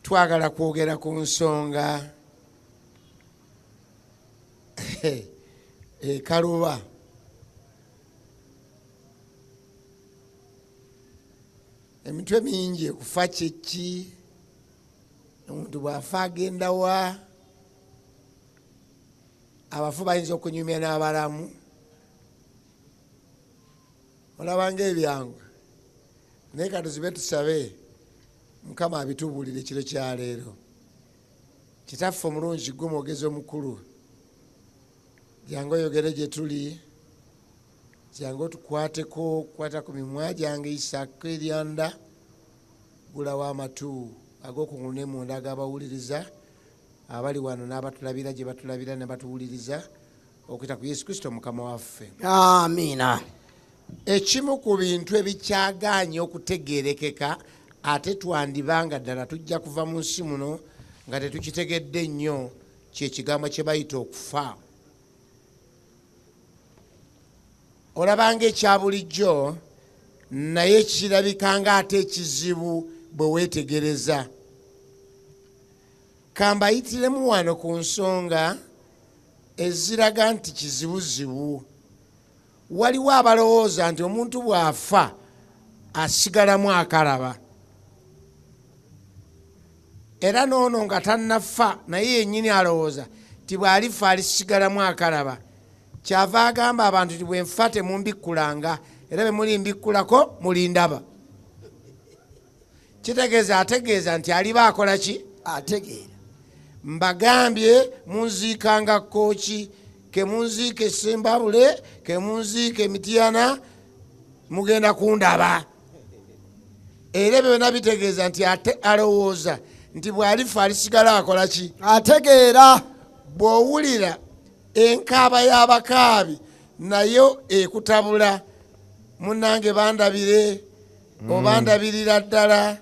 twagala kwogera ku nsonga ekaluba. Emitwe mingi ekufa kyeki, omuntu bwafa agenda wa, abafu bayinza okunyumya n'abalamu. Olabanga ebyangwa naye katuzibe tusabe Mukama abitubuulire kiro kya leero. Kitaffe omulungi gwe mwogezi omukulu, jangu oyogere gye tuli, jangu otukwateko, kwata ku mimwa gyange Isaako eryanda, gulawo amatu ag'okungulu ne munda ag'abawuliriza abali wano n'abatulabira gye batulabira ne batuwuliriza, okuyita ku Yesu Kristo Mukama waffe. Amiina. Ekimu ku bintu ebikyagaanye okutegeerekeka ate twandibanga ddala tujja kuva mu nsi muno nga tetukitegedde nnyo, kyekigambo kye bayita okufa. Olabanga ekya bulijjo naye kirabikanga ate ekizibu bwe weetegereza. Kambayitiremu wano ku nsonga eziraga nti kizibuzibu. Waliwo abalowooza nti omuntu bw'afa asigalamu akalaba, era noono nga tannafa naye yennyini alowooza ti bw'alifa alisigalamu akalaba. Kyava agamba abantu ti bwe nfa temumbikkulanga, era bwe mulimbikkulako mulindaba. Kitegeeza ategeeza nti aliba akola ki? Ategeera. Mbagambye munziikanga Kkooki, ke munziike Sembabule, ke munziike Mityana, mugenda kundaba. Era ebyo byonna bitegeeza nti ate alowooza nti bw'alifa alisigala akola ki? Ategeera. Bw'owulira enkaaba y'abakaabi nayo ekutabula, munnange bandabire obandabirira ddala,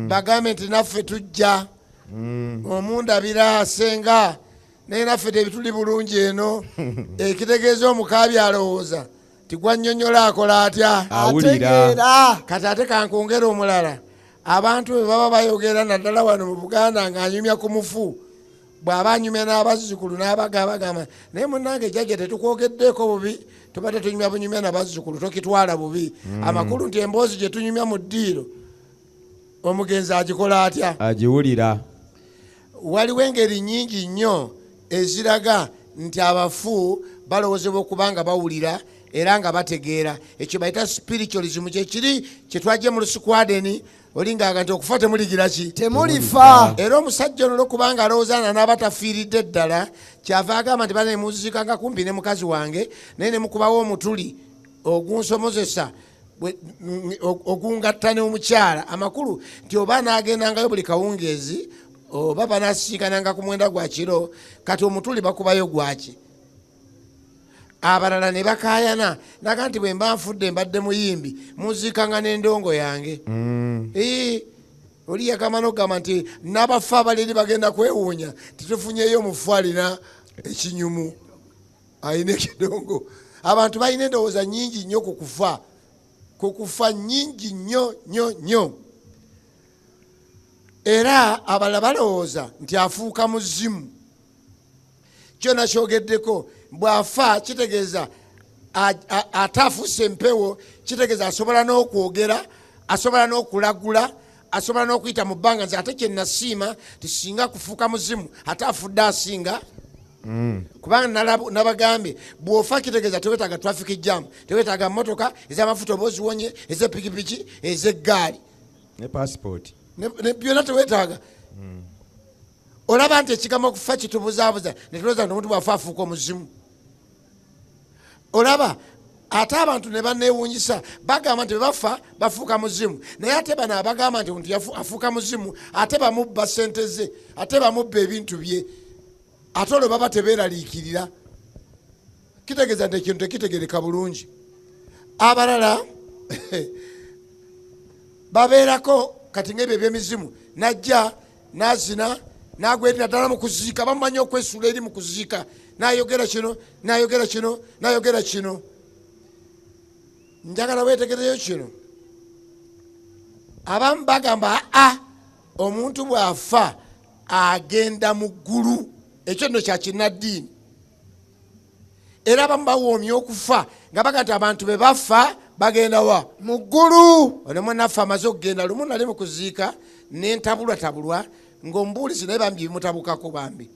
bagambe nti naffe tujja, omundabira asenga naye naffe tebituli bulungi eno. Ekitegeeza omukaabi alowooza tigwannyonnyola akola atya? Ategeera. Kati ate kankongera omulala, abantu bwe baba bayogera naddala wano mu Buganda ng'anyumya ku mufu, bw'aba anyumya n'abazzukulu n'abagamba naye munnange jjajja tetukwogeddeeko bubi, tubadde tunyumya bunyumya n'abazzukulu tokitwala bubi. Amakulu nti emboozi gye tunyumya mu ddiiro omugenzi agikola atya? Agiwulira. Waliwo engeri nnyingi nnyo eziraga nti abafu balowoozebwa okuba nga bawulira era nga bategeera. Ekyo bayita spiritualism, kyekiri kye twajje mu Lusukwadeni olingaaga nti okufa temuligira ki? Temulifa. Era omusajja ono olwokubanga alowoozaana n'abatafiiridde ddala, kyava agamba nti bana nemuziikanga kumpi ne mukazi wange naye ne mukubawo omutuli ogunsomozesa ogungatta ne omukyala. Amakulu nti oba anaagendangayo buli kawungeezi oba banasiikananga ku mwenda gwa kiro, kati omutuli bakubayo gwaki? Abalala ne bakaayana naga nti bwe mba nfudde mbadde muyimbi munziikanga n'endongo yange. Oli yagamba n'okugamba nti n'abafu abaliri bagenda kwewuunya titufunyeyo omufu alina ekinyumu, alina ekidongo. Abantu balina endowooza nnyingi nnyo ku kufa nnyingi nnyo nnyo nnyo. Era abalala balowooza nti afuuka muzimu. Kyonna kyogeddeko, bw'afa kitegeeza ate afuuse empewo, kitegeeza asobola n'okwogera, asobola n'okulagula, asobola n'okuyita mu bbanga nti ate kye nasiima tisinga kufuuka muzimu ate afudde asinga. Kubanga nabagambye bw'ofa kitegeeza tewetaaga traffic jam, tewetaaga motoka ez'amafuta oba oziwonye, ez'epikipiki, ez'eggaali ne passport byonna tewetaaga. Olaba nti ekigambo okufa kitubuzaabuza ne tulowooza nti omuntu bw'afa afuuka omuzimu. Olaba ate abantu ne banneewuunyisa bagamba nti bwe bafa bafuuka muzimu, naye ate bano abagamba nti omuntu afuuka muzimu ate bamubba ssente ze, ate bamubba ebintu bye, ate olwo baba tebeeraliikirira. Kitegeeza nti ekintu tekitegereka bulungi. Abalala babeerako kati ng'ebyo eby'emizimu, najja n'azina n'agwerera ddala mu kuziika, bamumanyi okwesuula eri mu kuziika, n'ayogera kino n'ayogera kino n'ayogera kino. Njagala weetegereyo kino. Abamu bagamba omuntu bw'afa agenda mu ggulu. Ekyo nno kya kinnaddiini. Era abamu bawoomya okufa nga baga nti abantu be bafa bagenda wa? Mu ggulu. Ono munaffe amaze okugenda lumu nali mu kuziika nentabulwatabulwa ng'omubuulizi naye bambi bimutabukako bambi.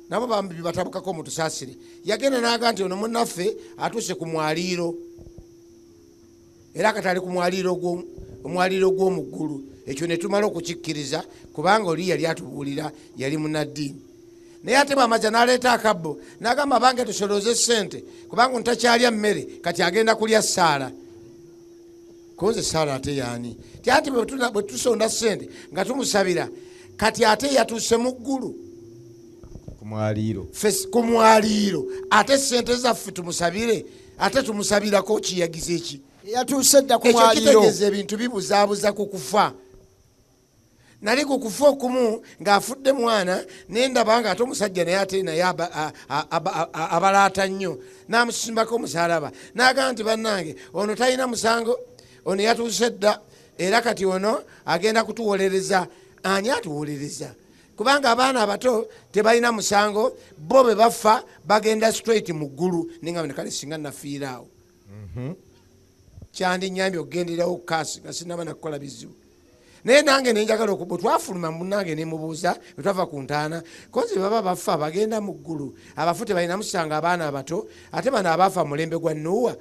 Nabo bambi bibatabukako mu tusaasire. Yagenda n'aga nti ono munaffe atuuse ku mwaliiro. Era katali ku mwaliiro gw'omu ggulu. Ekyo ne tumala okukikkiriza kubanga oli yali atubuulira yali munnaddiini. Naye ate bw'amaze n'aleeta akabbo n'agamba bange tusolooze ssente kubanga ntakyalya mmere kati agenda kulya ssaala. Koze ssaala ate yaani? Ti ati bwe tusonda ssente nga tumusabira kati ate yatuuse mu ggulu ku mwaliiro. Ate ssente zaffe tumusabire ate tumusabirako kiyagiza eki? Yatuuse dda ku ekyo mwaliiro. kitegeeza ebintu bibuzaabuza ku kufa. Nali ku kufa okumu ng'afudde mwana nendaba nga ate omusajja naye ate naye abalaata nnyo n'amusimbako omusaalaba n'agamba nti bannange ono talina musango, ono yatuuse dda era kati ono agenda kutuwolereza. Ani atuwolereza? Kubanga abaana abato tebalina musango, bo be bafa bagenda straight mu ggulu. Ninga kale singa nafiiraawo kyandinyambye okugenderawo okukaasi nga sinaba nakukola bizibu. Naye nange nenjagala bwe twafuluma munange ne mubuuza bwe twava ku ntaana kozi baba bafa bagenda mu ggulu. Abafu tebalina musanga abaana abato, ate bano abafa mulembe gwa Nuuwa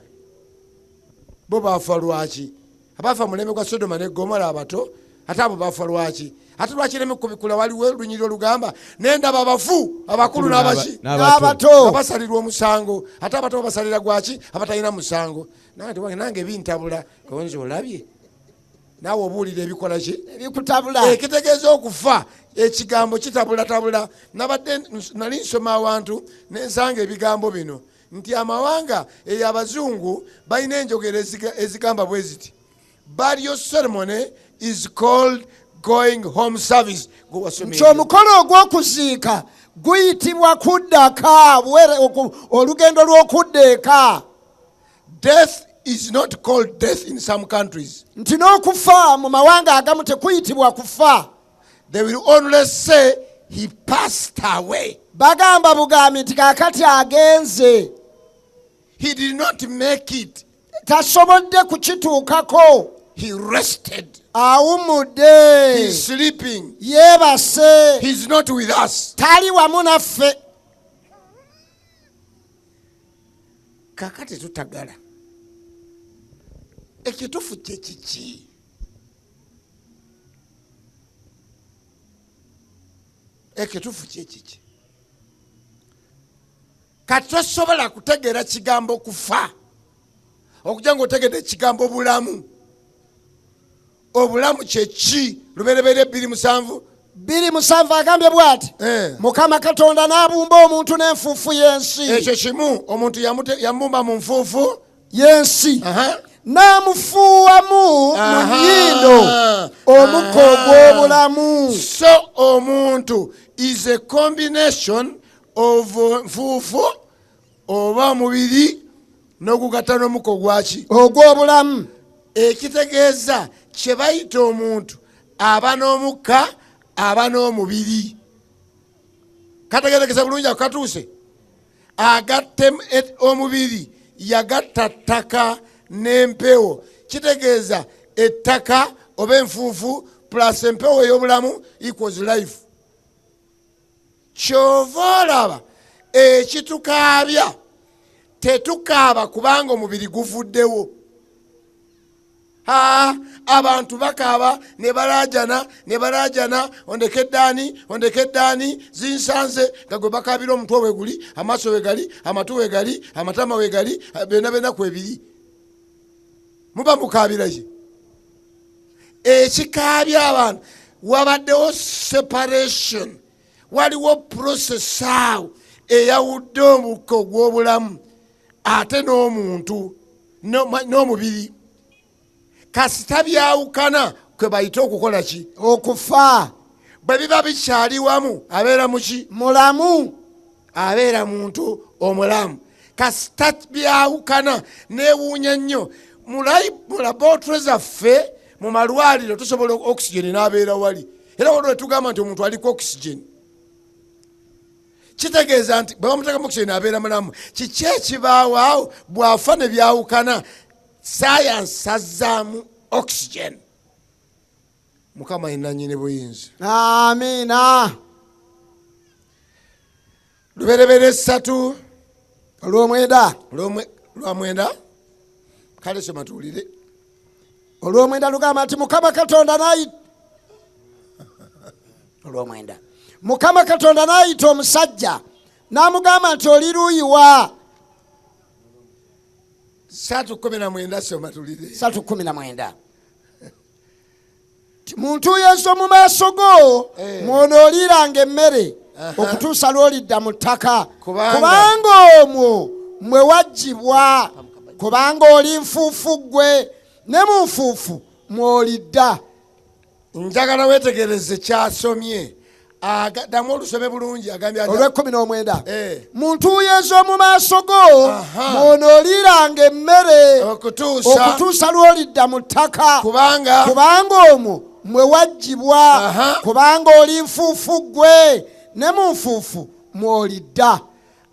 bo bafa lwaki? Abafa mulembe gwa Sodoma ne Gomora abato ate abo bafa lwaki? Ate lwaki leme kubikula waliwo olunyiri olugamba nendaba abafu abakulu n'abato basalirwa omusango, ate abato basalira gwaki? Abatalina musango. Nange bintabula konzi olabye naawe obuulira ebikola ki? Ebikutabula. Ekitegeeza okufa ekigambo kitabulatabula. Nabadde nali nsoma awantu nensanga ebigambo bino nti amawanga ey'abazungu balina enjogera ezigamba bwe ziti burial ceremony is called going home service. Nti omukolo ogw'okuziika guyitibwa kuddaka, olugendo lw'okudda eka. Death is not called death in some countries. Nti n'okufa mu mawanga agamu tekuyitibwa kufa. They will only say he passed away. Bagamba bugambi nti kaakati agenze. He did not make it. Tasobodde kukituukako. He rested. Awumudde. He's sleeping. Yeebase. He's not with us. Tali wamu naffe. Kakati tutagala. Ekitufu kye kiki? Ekitufu kye kiki? Kati tosobola kutegeera kigambo kufa okujja ng'otegedde ekigambo bulamu. Obulamu kye ki? Lubereberye 2:7. 2:7 agambye bw'ati Mukama Katonda n'abumba omuntu n'enfuufu y'ensi. Ekyo kimu, omuntu yamubumba mu nfuufu y'ensi n'amufuuwamu mu nnyindo omukka ogw'obulamu. So omuntu is a combination of nfuufu oba omubiri n'okugatta n'omukka ogwaki? Ogw'obulamu. Ekitegeeza kye bayita omuntu aba n'omukka aba n'omubiri. Kategeerekesa bulungi akatuuse. Agatte omubiri yagatta ttaka n'empewo. Kitegeeza ettaka oba enfuufu plus empewo ey'obulamu equals life. Kyova olaba ekitukaabya tetukaaba kubanga omubiri guvuddewo. Abantu bakaaba ne balaajana ondekeddaani zinsanze nga gwe bakaabira omutwe we guli, amaaso we gali, amatu we gali, amatama we gali, byonna kwebiri. Muba mukaabira ki? Ekikaabya abantu wabaddewo separation, waliwo process awo eyawudde omukka ogw'obulamu ate n'omuntu n'omubiri. Kasita byawukana kwe bayita okukola ki? Okufa. Bwe biba bikyali wamu abeera muki? Mulamu. Abeera muntu omulamu. Kasita byawukana neewuunya nnyo. Mu laboratory zaffe mu malwaliro tusobola oxygen n'abeera wali. era olwo tugamba nti omuntu aliko oxygen kitegeeza nti bwe bamuteka mu oxygen abeera mulamu. Kiki ekibaawo bwafa ne byawukana? Science azzaamu oxygen. Mukama yenna nnyini buyinza. Amiina. Luberebere 3 olw'omwenda kale soma tuwulire. Olw'omwenda lugamba nti Mukama Katonda olw'omwenda Mukama Katonda n'ayita omusajja n'amugamba nti oli luuyi wa? 3:19 soma tuwulire. 3:19 muntu yesu mu maaso go mw'onooliranga emmere okutuusa lw'olidda mu ttaka kubanga omwo mwe waggyibwa kubanga oli nfuufu ggwe ne mu nfuufu mw'olidda. Njagala weetegereze kyasomye. Ddamu olusome bulungi. Agambye olw'19 muntu yesu mu maaso go mw'onooliranga emmere okutuusa lw'olidda mu ttaka kubanga omwo mwe waggyibwa kubanga oli nfuufu ggwe ne mu nfuufu mw'olidda.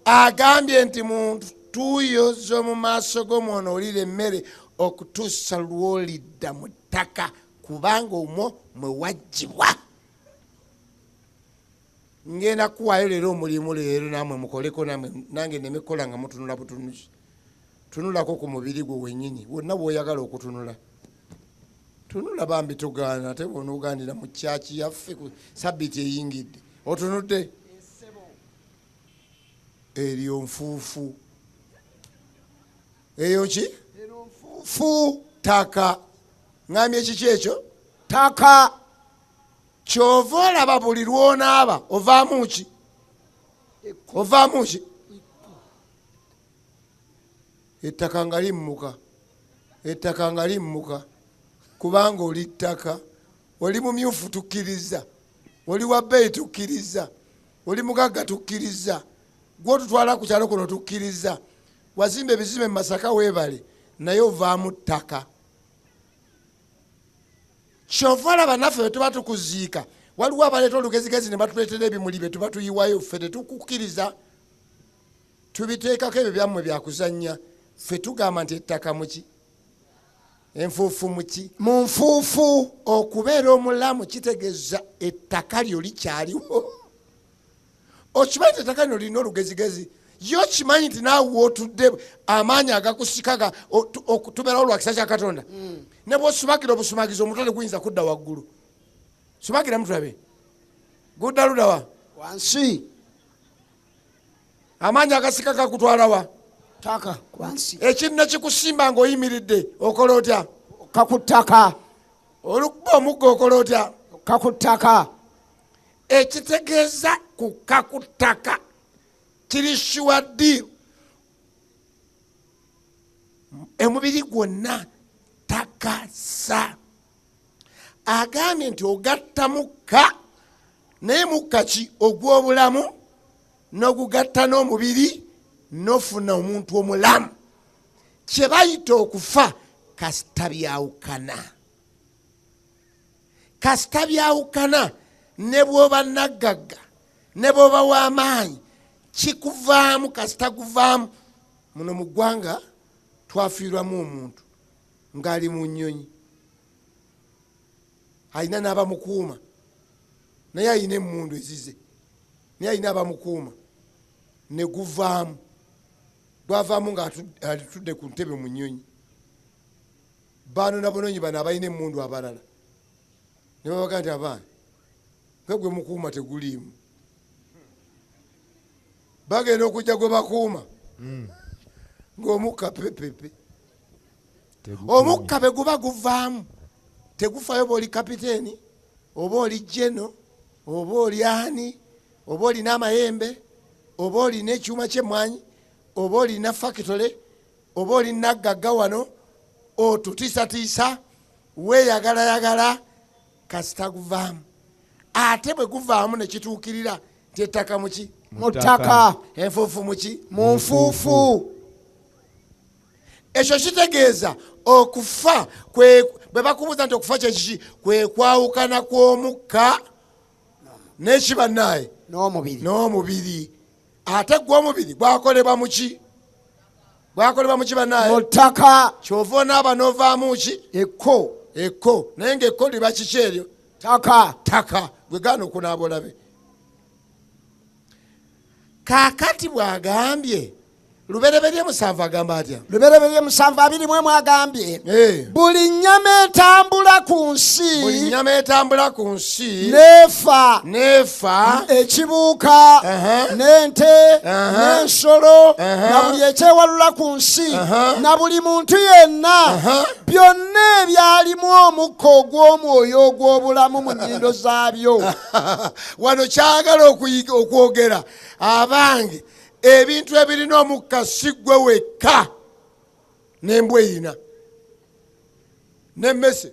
Agambye nti muntu yozo mu maaso go mw'onoolira emmere okutuusa lw'olidda mu ttaka kubanga omwo mwe waggyibwa. Ngenda kuwaayo leero omulimu leero namwe mukoleko nange nemikola nga mutunula butunuzi. Tunulako ku mubiri gwo wennyini wonna bw'oyagala okutunula. Tunula bambi tugaana ate bw'onoogandira mu kyaki yaffe ku sabbiiti eyingidde. Otunudde? Eryo nfuufu. Eyo ki? Nfuufu. Ttaka. Ngambye kiki ekyo? Ttaka. Kyova olaba buli lw'onaaba ovaamu ki? Ovaamu ki? Ettaka nga limmuka. Ettaka nga limmuka. Kubanga oli ttaka. Oli mumyufu tukkiriza. Oli wa bbeeyi tukkiriza. Oli mugagga tukkiriza. Gw'otutwala ku kyalo kuno tukkiriza. Wazimba ebizimbe mu Masaka weebale naye ovaamu ttaka. Kyova olaba naffe bwe tuba tukuziika waliwo abaleeta olugezigezi ne batuleetera ebimuli bye tuba tuyiwayo ffe tetukukkiriza. Tubiteekako ebyo byammwe byakuzannya. Ffe tugamba nti ettaka muki? Enfuufu muki? Mu nfuufu. Okubeera omulamu kitegeeza ettaka lyo likyaliwo. Okimanyi nti ettaka lino lirina olugezigezi. Yo kimanyi nti naawe w'otudde amaanyi agakusikaga tubeerawo lwa kisa kya Katonda. Ne bw'osumagira obusumagizi omutwe guyinza kudda waggulu. Sumagira mutulabe. Gudda ludda wa? Wansi. Amaanyi agasika gakutwala wa? Ttaka wansi. Ekintu ne kikusimba ng'oyimiridde okola otya? Okka ku ttaka. Olukuba omugga okola otya? Okka ku ttaka. Ekitegeeza kukka ku ttaka kiri shuwaddi. Emubiri gwonna takasa. Agambye nti ogatta mukka naye mukka ki? Ogw'obulamu n'ogugatta n'omubiri n'ofuna omuntu omulamu. Kye bayita okufa kasita byawukana. Kasita byawukana ne bw'oba naggagga ne bw'oba w'amaanyi kikuvaamu kasita guvaamu. Muno mu ggwanga twafiirwamu omuntu ng'ali mu nnyonyi. Alina n'abamukuuma naye alina emmundu ezize naye alina abamukuuma ne guvaamu. Gwavaamu ng'atudde ku ntebe mu nnyonyi. Bano n'abanoonyi bano abalina emmundu abalala ne babaga nti abaana nga gwe mukuuma teguliimu. Bagenda okujja gwe bakuuma ng'omukka pepepe. Omukka be guba guvaamu tegufayo bw'oli kapiteeni oba oli jeno oba oli ani oba olina amayembe oba olina ekyuma ky'emmwanyi oba olina fakitole oba oli naggagga wano otutiisatiisa weeyagalayagala kasita guvaamu. Ate bwe guvaamu ne kituukirira nti ettaka muki? Mu ttaka. Enfuufu muki? Mu nfuufu. Ekyo kitegeeza okufa bwe bakubuuza nti okufa kyekiki? Kwe kwawukana kw'omukka n'ekiba naye n'omubiri ate gwe omubiri gwakolebwa muki banaye mu ttaka kyova onaaba n'ovaamu ki ekko naye ngaekko liba kiki eryo ttaka gwe gaana okunaaba olabe kaakati bw'agambye lubereberye 7 agamba atya lubereberye 7:21 agambye buli nnyama etambula ku nsi neefa ekibuuka n'ente n'ensolo na buli ekyewalula ku nsi na buli muntu yenna byonna ebyalimu omukka ogw'omwoyo ogw'obulamu mu nnyindo zaabyo. wano kyagala okwogera abange ebintu ebirina omukka si gwe wekka n'embwa erina n'emmese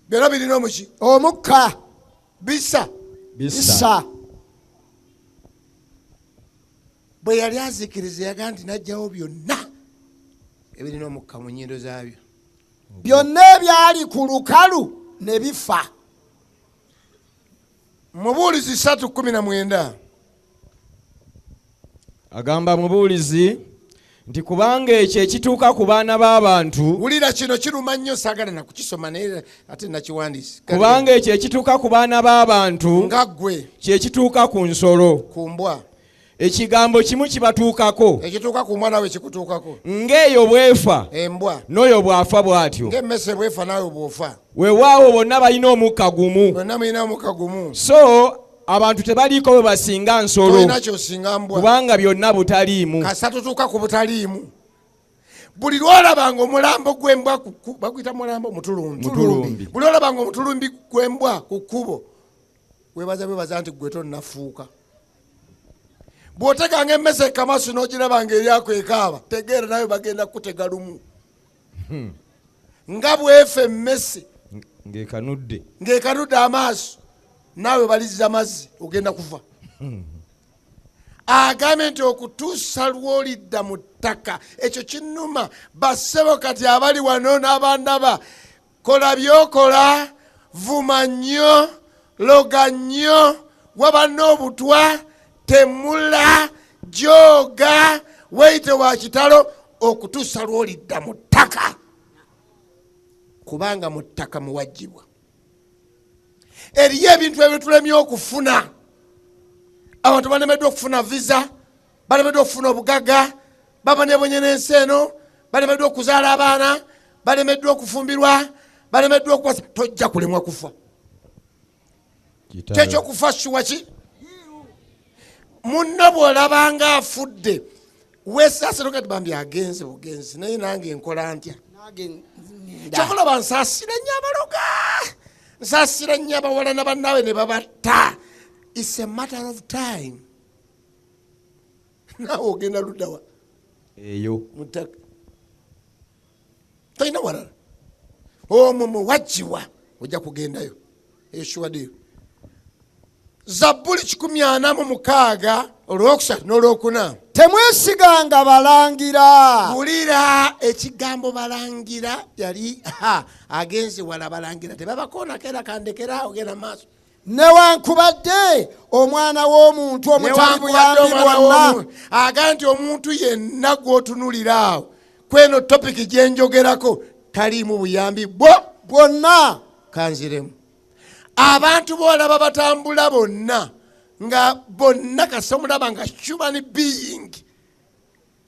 byonna birina omuki omukka bisa bwe yali azikiriza yaga nti najjawo byonna ebirina omukka mu nnyindo zaabyo byonna ebyali ku lukalu ne bifa. Mubuulizi 3:19 agamba mubuulizi nti kubanga ekyo ekituuka ku baana b'abantu. Wulira kino kiruma nnyo saagala na kukisoma naye ate nakiwandiise. Kubanga ekyo ekituuka ku baana b'abantu nga ggwe kye kituuka ku nsolo. Ku mbwa ekigambo kimu kibatuukako ekituuka ku mwana we kikutuukako ng'eyo bwefa embwa n'oyo bw'afa bw'atyo ng'emmese bwefa nawe bw'ofa weewaawo bonna balina omukka gumu. bonna mulina omukka gumu. So abantu tebaliiko bwe basinga nsolo tolina ky'osinga mbwa kubanga byonna butaliimu. kasa tutuuka ku butaliimu. buli lwolabanga omulambo gw'embwa baguyita mulambo mutulumbi. buli lwolabanga omutulumbi gw'embwa ku kkubo weebaza nti gwe tonnafuuka. bw'oteganga emmese ekamasu n'ogirabanga eryako ekaaba tegeera nawe bagenda kutega lumu. nga bwefa emmese ng'ekanudde amaaso naawe baliza mazzi ogenda kufa. agambye nti okutuusa lw'olidda mu ttaka ekyo kinnuma. bassebo kati abali wano n'abandaba kola byokola, vuma nnyo, loga nnyo, waba n'obutwa, temula, joga, weeyite wa kitalo okutuusa lw'olidda mu ttaka. kubanga mu ttaka muwajjibwa. eriyo ebintu ebitulemye okufuna. abantu balemeddwa okufuna visa, balemeddwa okufuna obugaga, babanebonye n'ensi eno, balemeddwa okuzaala abaana, balemeddwa okufumbirwa, balemeddwa okukwasa. tojja kulemwa kufa. kyekyokufa kiwa ki? munno bw'olabanga afudde weesaasira kati bambi agenze bugenzi naye nange nkola ntya? kyokulaba nsaasira nnyo abaloga, nsaasira nnyo abawala na bannaawe ne babatta. It's a matter of time. naawe ogenda luddawa eyo mutaka tolina walala omwo muwajjibwa ojja kugendayo eshuwadeyo. Zabbuli 146 olwokusatu n'olwokuna. temwesiganga balangira. Bulira ekigambo balangira yali agenze wala balangira tebabakoonako era kandekera ogenda maaso. newankubadde omwana w'omuntu omutali buyambi bwonna. aga nti omuntu yenna gw'otunulira awo kweno topiki gye njogerako taliimu buyambi bwonna. kanziremu abantu boolaba batambula bonna nga bonna kasomulaba nga human being,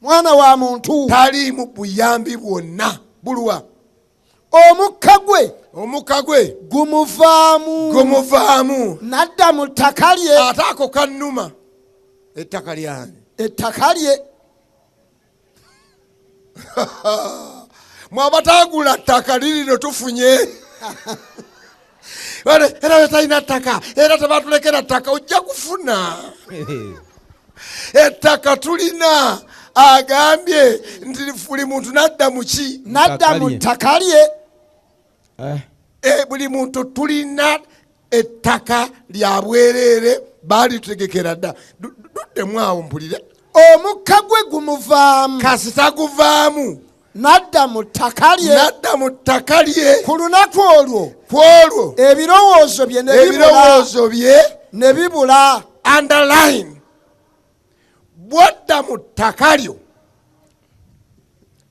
mwana wa muntu taliimu buyambi bwonna. buluwa omukka gwe gumuvaamu nadda mu ttaka lye. ate ako kannuma ettaka lyani ettaka lye. mwabatagula ttaka lirino tufunye era wetalina ttaka era tebatulekera ttaka ojja kufuna ettaka tulina. agambye nti buli muntu nadda muki? nadda mu ttaka lye. buli muntu tulina ettaka lya bwereere baalitutegekera dda. duddemu awo mpulire. omukka gwe gumuvaamu. kasita guvaamu nadda mu ttaka lye ku lunaku olwo ebirowoozo bye ne bibula. Underline, bw'odda mu ttaka lyo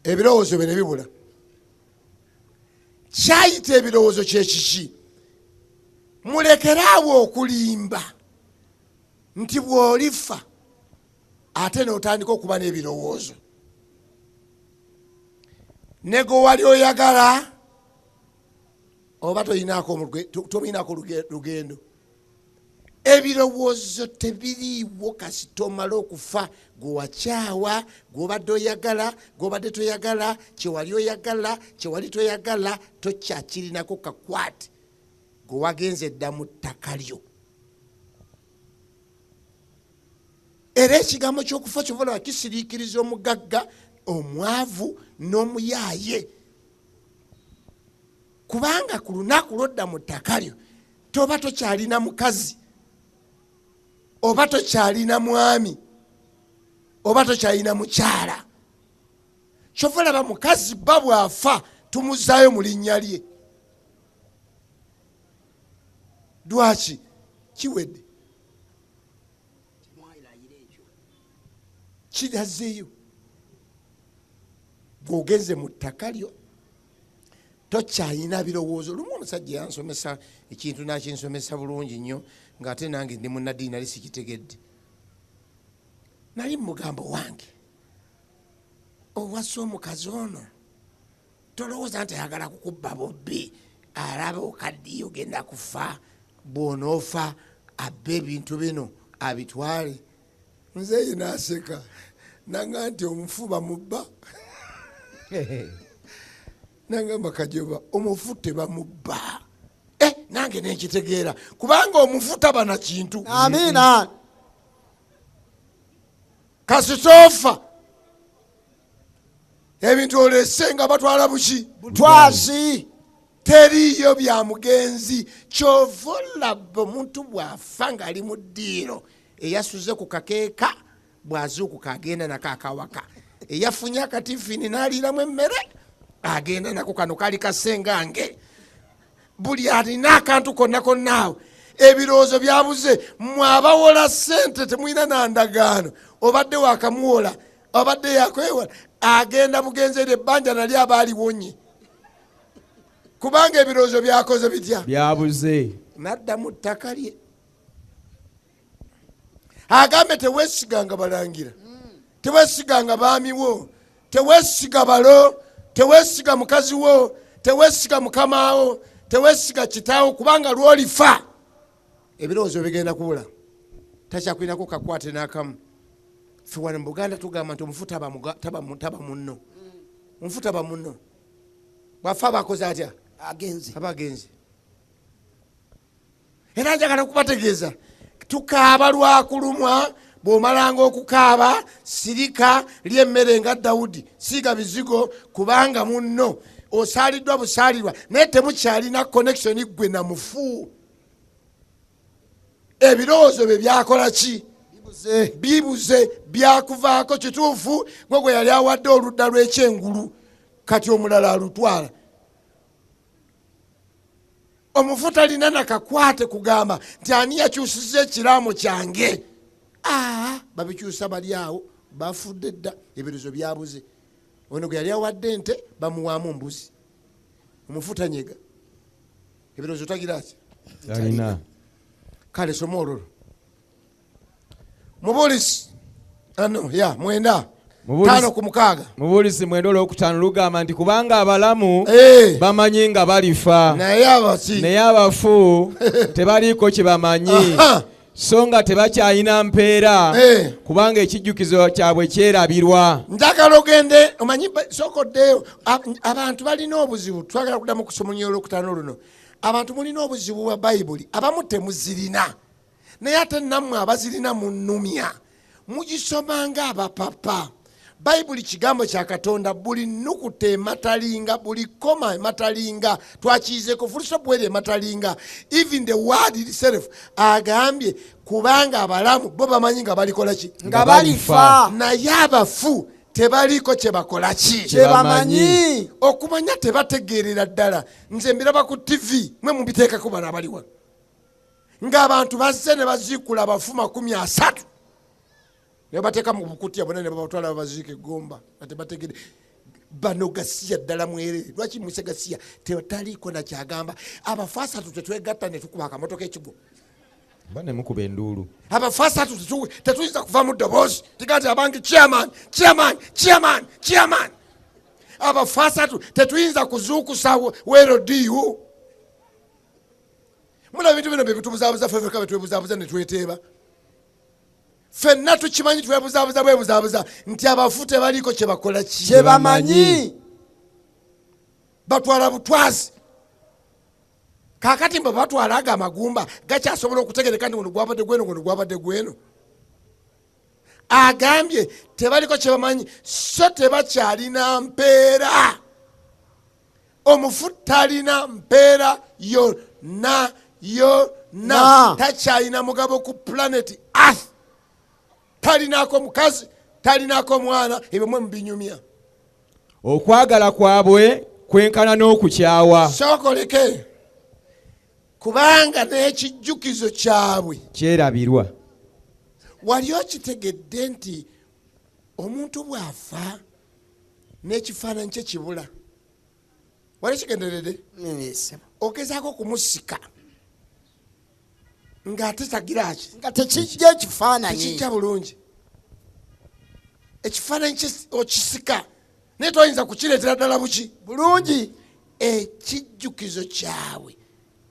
ebirowoozo bye ne bibula. Kyayita ebirowoozo kye kiki? Mulekeraawo okulimba nti bw'olifa ate n'otandika okuba n'ebirowoozo. Ne gwe wali oyagala oba toyinaako lugendo. Ebirowoozo tebiriiwo kasita omala okufa. Gwe wakyawa, gwe obadde oyagala, gwe obadde toyagala, kye wali oyagala, kye wali toyagala, tokyakirinako kakwate. Gwe wagenze dda mu ttaka lyo. Era ekigambo ky'okufa ky'ovala kisiriikiriza omugagga, omwavu n'omuyaaye. Kubanga ku lunaku lw'odda mu ttaka lyo toba tokyalina mukazi, oba tokyalina mwami, oba tokyalina mukyala. Kyova olaba mukazi bba bw'afa tumuzaayo mu linnya lye. Lwaki? Kiwedde. Kirazeeyo. Bw'ogenze mu ttaka lyo tokyalina birowoozo. Lumu omusajja yansomesa ekintu nakinsomesa bulungi nnyo ng'ate nange ndi munnaddiini nali sikitegedde. Nali mugamba wange, owasa omukazi ono tolowooza nti ayagala kukubba bobbi, alaba okaddiyo ogenda kufa, bw'onoofa abbe ebintu bino abitwale. Nzeeyi n'aseka nanga nti omufu bamubba. Nangamba Kajoba, omufu tebamubba. Nange nenkitegeera kubanga omufu taba na kintu. Amiina. Kasitoofa ebintu olese nga batwala buki? Butwazi. Teriyo bya mugenzi. Kyova olaba omuntu bw'afa ng'ali mu ddiiro, eyasuze ku kakeeka bw'azuukuka agenda nako akawaka, eyafunye akatifini n'aliiramu emmere agenda nako kano kali kasengange. Buli alina akantu konna konnaawo ebirowoozo byabuze. Mwabawola ssente temulina nandagaano, obadde wakamuwola, obadde yakwewola, agenda bugenzi eryo ebbanja nali aba aliwonye kubanga ebirowoozo byakoze bitya? Byabuze. Nadda mu ttaka lye. Agambe teweesiganga balangira, teweesiganga baamiwo, teweesiga balo, teweesiga mukazi wo, teweesiga mukamaawo, teweesiga kitaawo, kubanga lw'olifa ebirowoozo bigenda kubula. Takyakulinako kakwate n'akamu. Ffe wano mu Buganda tugamba nti omufu taba munno. Omufu taba munno. Bw'afa abakoze atya? Aba agenze. Era njagala okubategeeza, tukaaba lwakulumwa. Bw'omalanga okukaaba sirika ly'emmere nga Dawudi, siiga bizigo kubanga munno osaaliddwa busaalirwa naye temukyalina connection gwe na mufu. Ebirowoozo bye byakola ki? Bibuze, byakuvaako. Kituufu gwe gwe yali awadde oludda lw'ekyengulu kati omulala alutwala. Omufu talina nakakwate kugamba nti ani yakyusiza ekiraamo kyange. Babikyusa bali awo bafudde dda, ebirowoozo byabuze. Ono gwe yali awadde ente bamuwaamu mbuzi. Omufu tanyega, ebirowoozo tagira ki? Talina. Kale soma olwo Mubuulisi mwenda 5 ku 6. Mubuulisi 9:5 lugamba nti kubanga abalamu bamanyi nga balifa, naye abafu tebaliiko kye bamanyi, so nga tebakyalina mpeera kubanga ekijjukizo kyabwe kyerabirwa. Njagala ogende omanyi sokoddeyo abantu balina obuzibu. Twagala kuddamu kusoma olwokutaano luno. Abantu mulina obuzibu bwa Bayibuli, abamu temuzirina, naye ate nammwe abazirina munnumya. Mugisomanga abapapa. Bayibuli kigambo kya Katonda, buli nnukuta ematalinga, buli koma ematalinga, twakiyizeeko fulisopu eri ematalinga. Even the word itself agambye kubanga abalamu bo bamanyi nga balikola ki? Nga balifa. Naye abafu tebaliko kye bakola ki kye bamanyi. Okumanya tebategeerera ddala. Nze mbiraba ku TV mwe mubiteekako bano abaliwa ng'abantu bazze ne baziikula abafu 30 ne bateeka mu bukutya bonna ne babatwala babaziika eggomba nga tebategeere. Bano gasiya ddala mwerere. Lwaki mwise gasiya? Taliiko na kyagamba. Abafu 3 tetwegatta ne tukuba akamotoka ekigwo. Bane mukuba enduulu. Abafu 3 tetuyinza kuva mu ddoboozi tigati abange chairman. Abafu 3 tetuyinza kuzuukusa werodiyo. Muna bintu bino bye bitubuzaabuza ffe fekka betwebuzaabuza ne tweteeba. Ffenna tukimanyi twebuzaabuza nti abafu tebaliiko kye bakola ki kye bamanyi. Batwala butwazi. Kaakati mbe batwala ago amagumba gakyasobola okutegereka nti guno gwabadde gweno. Agambye tebaliko kye bamanyi so tebakyalina mpeera. Omufu talina mpeera yonna. Takyalina mugabo ku planet Earth. Talinaako mukazi, talinaako mwana. Ebyo mwe mubinyumya. Okwagala kwabwe kwenkana n'okukyawa. Sookoleke. Kubanga n'ekijjukizo kyabwe kyerabirwa. Wali okitegedde nti omuntu bw'afa n'ekifaananyi kye kibula. Wali kigenderedde? Ogezaako kumusika ng'ate tagira ki? Nga tekijja ekifaananyi. Tekijja bulungi. Ekifaananyi okisika naye toyinza kukireetera ddala buki bulungi. Ekijjukizo kyabwe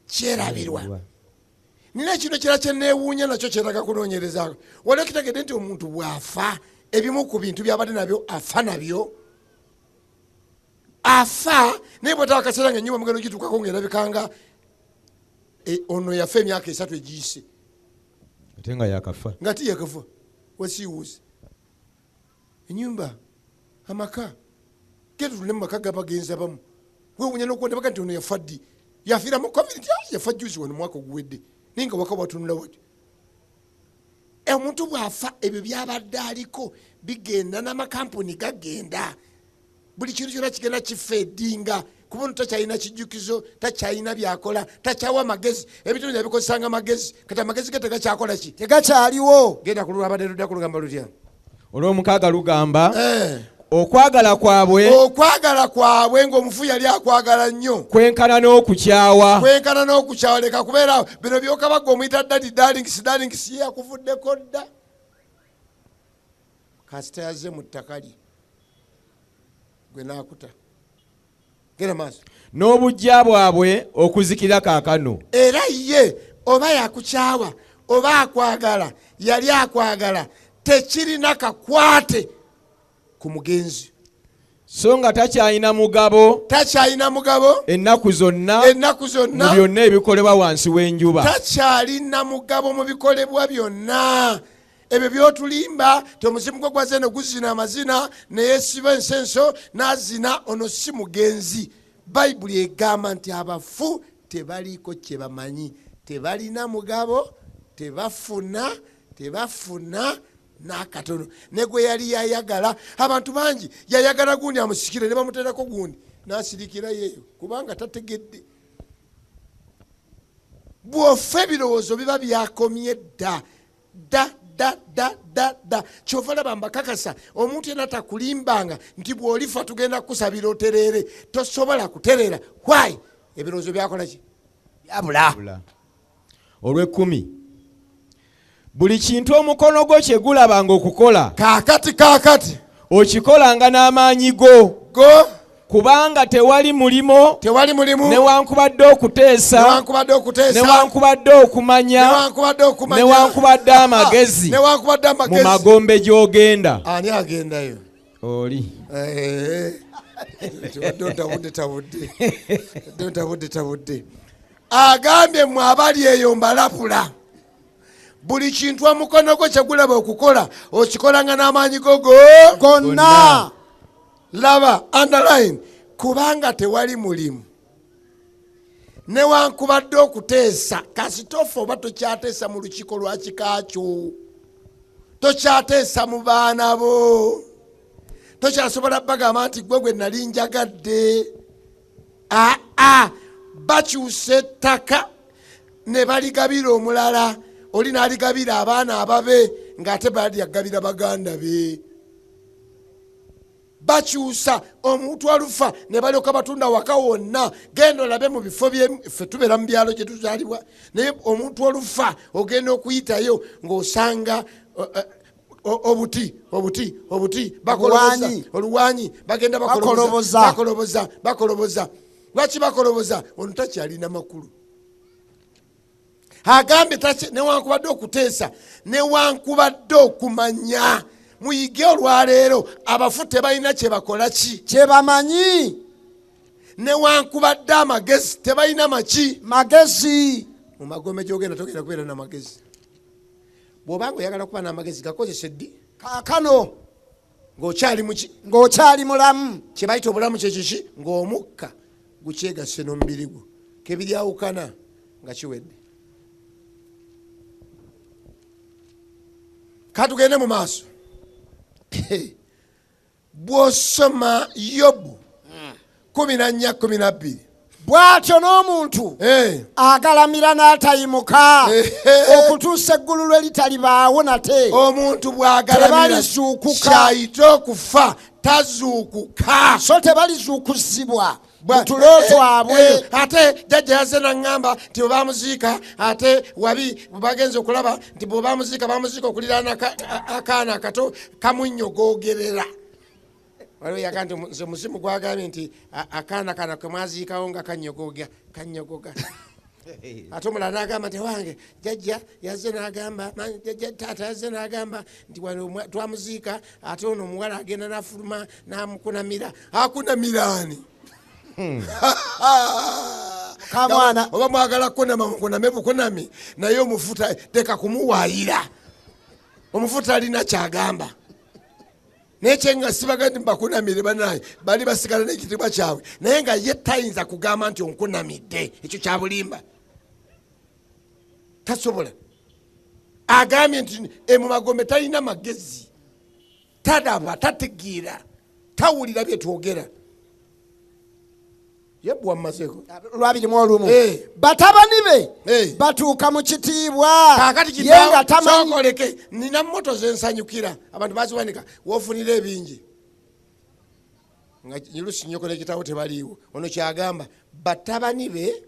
kyerabirwa. Nina kino kira kye neewuunya nakyo kyetaaga kunoonyerezaako. Wali okitegedde nti omuntu bw'afa ebimu ku bintu by'abadde nabyo afa nabyo. Afa naye bw'etaba akaseera ng'ennyumba mugendo gituukako ng'erabikanga ono yafa emyaka 3 egiyise. Ate nga yakafa. Nga ti yakafa. Wasiiwuzi. Ennyumba, amaka. Genda tule mu maka gabagenza bamu. Weewuunya n'okuwonda baga nti ono yafa ddi. Yafiira mu COVID yafa juzi wano mwaka oguwedde. Naye nga waka bwatunula watyo. Omuntu bw'afa ebyo byabadde aliko bigenda n'amakampuni gagenda. Buli kintu kyonna kigenda kifeedinga. Kuba ono takyalina kijjukizo, takyalina byakola, takyawa amagezi. Ebintu bino yabikozesanga amagezi. Kati amagezi ge tegakyakola ki? Tegakyaliwo. Genda ku lulabadde ludda ku lugamba lutya? Olw'omukaaga lugamba okwagala kwabwe ng'omufu yali akwagala nnyo kwenkana n'okukyawa. Leka kubeera bino by'okabagga omuyita darlings ye yakuvuddeko dda. Kasita yazze mu ttaka lye gwe n'akuta. Genda maaso. N'obujja bwabwe okuzikira kaakano. Era ye oba yakukyawa oba akwagala yali akwagala tekirina kakwate ku mugenzi. So nga takyalina mugabo ennaku zonna mu byonna ebikolebwa wansi w'enjuba. Takyalina mugabo mu bikolebwa byonna. Ebyo by'otulimba ti omuzimu gwe gwaze ne guzina amazina ne yeesiba ensenso n'azina ono si mugenzi. Bayibuli egamba nti abafu tebaliiko kye bamanyi. Tebalina mugabo, tebafuna n'akatono. Ne gwe yali yayagala abantu bangi yayagala gundi amusikire ne bamuteerako gundi n'asirikira yeeyo kubanga tategedde. Bw'ofa ebirowoozo biba byakomye dda. Kyova laba mbakakasa omuntu yenna takulimbanga nti bw'olifa tugenda kusabira otereere. Tosobola kutereera. Why? Ebirowoozo byakola ki? Byabula. Olw'ekkumi. Buli kintu omukono gwo kye gulabanga okukola. Kaakati. Okikolanga n'amaanyi go. Kubanga tewali mulimo newankubadde okuteesa newankubadde okumanya newankubadde amagezi mu magombe gy'ogenda. Ani agendayo? Oli. Tabudde. Agambye mwe abali eyo mbalapula. Buli kintu omukono gwo kye gulaba okukola okikolanga n'amaanyi go gonna. Laba, underline, kubanga tewali mulimu newankubadde okuteesa. Kasitofa oba tokyateesa mu lukiiko lwa kikaakyo, tokyateesa mu baana bo, tokyasobola bagamba nti gwe gwe nali njagadde. Bakyusa ettaka ne baligabira omulala, oli n'aligabira abaana ababe ng'ate balyagabira baganda be. Bakyusa omuntu alufa ne balyoka batunda waka wonna. Genda olabe mu bifo byeffe tubeera mu byalo gye tuzaalibwa, naye omuntu olufa ogenda okuyitayo ng'osanga obuti oluwanyi bagenda bakoloboza. Lwaki bakoloboza? Ono takyalina makulu. Agambye newankubadde okuteesa, newankubadde okumanya. Muyige olwaleero abafu tebalina kye bakola ki kye bamanyi. Newankubadde amagezi tebalina magezi. Mu magombe gyogenda togenda kubeera n'amagezi. Bw'obanga oyagala kuba n'amagezi gakozese ddi kaakano ng'okyali mulamu. Kye bayita obulamu kyekiki? Ng'omukka gukyegasse n'omubiri gwo, kebiryawukana nga kiwedde. Katugende mu maaso. Bw'osoma Yobu 14:12, bw'atyo n'omuntu agalamira n'atayimuka okutuusa eggulu lwe litalibaawo nate. Omuntu bw'agalamira kyayita okufa, tazuukuka. So tebalizuukuzibwa tulo twabwe. Ate jjajja yazze n'aŋŋamba nti bwe bamuziika, ate wabi bwe bagenze okulaba nti bwe bamuziika okuliraana akaana akato kamunnyogogerera. Waliwo yaga nti nze muzimu gwagambye nti akaana kana ke mwaziikawo nga kanyogoga. Ate omulala n'agamba nti wange jjajja yazze n'agamba, taata yazze n'agamba nti wano twamuziika, ate ono omuwala agenda n'afuluma n'amukunamira. Akunamiraani? Kamwana oba mwagala kunama mukuname bukunami, naye omufuta teka kumuwaayira. Omufuta alina kyagamba. Naye kyenga sibaga nti mbakunamire banaye, bali basigala n'ekitiibwa kyabwe, naye nga ye tayinza kugamba nti onkunamidde. Ekyo kya bulimba. Tasobola. Agambye nti mu magombe talina magezi, tadaba, tategeera, tawulira bye twogera. Yebwa mazeko 2:1. Batabani be batuuka mu kitiibwa yenga tamanyi. Nina moto zensanyukira abantu baziwanika wofunira ebingi nga nyirusi nyoko n'ekitabo tebaliiwo. Ono kyagamba batabani be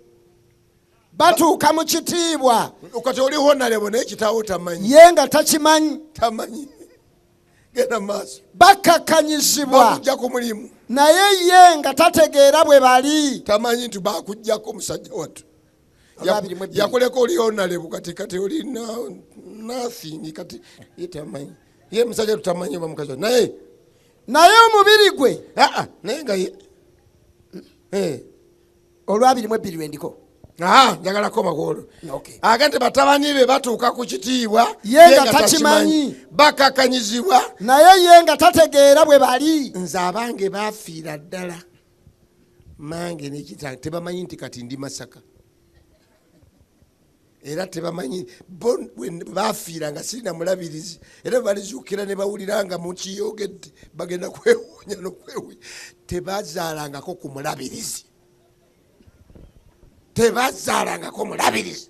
batuuka mu kitiibwa. Kati oliho nalebo n'ekitabo tamanyi, yenga takimanyi. Genda maaso. Bakakanyizibwa bakujja ku mulimu, naye ye nga tategeera bwe bali. Tamanyi nti bakujjako omusajja wattu yakuleka oliyo nalebu kati oli nothing kati ye tamanyi. Ye musajja tutamanyi oba mukazi naye omubiri gwe naye nga olw2:2 wendiko. Njagalako magolo. Agante batabani be batuuka ku kitiibwa yenga takimanyi, bakakanyizibwa naye yenga tategeera bwe bali. Nze abange bafiira ddala, mange n'ekitanga tebamanyi nti kati ndi Masaka, era tebamanyi bafiira nga sirina mulabirizi, era balizuukira ne bawulira nga mukiyogedde bagenda kwewuunya n'okwewuunya. Tebazaalangako ku mulabirizi, tebazaalangako mulabirizi,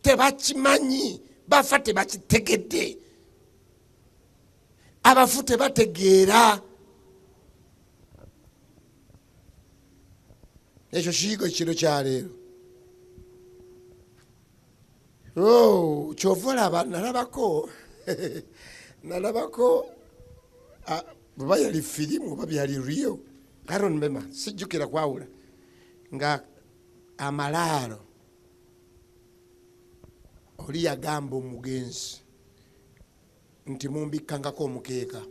tebakimanyi, bafa tebakitegedde, abafu tebategeera. Ekyo kiyigo kiro kyaleero. Kyova olaba nalabako baba yali firimu oba byali rio, I don't remember, sijjukira kwawula, nga amalaalo oli yagamba omugenzi nti mumbikkangako omukeeka,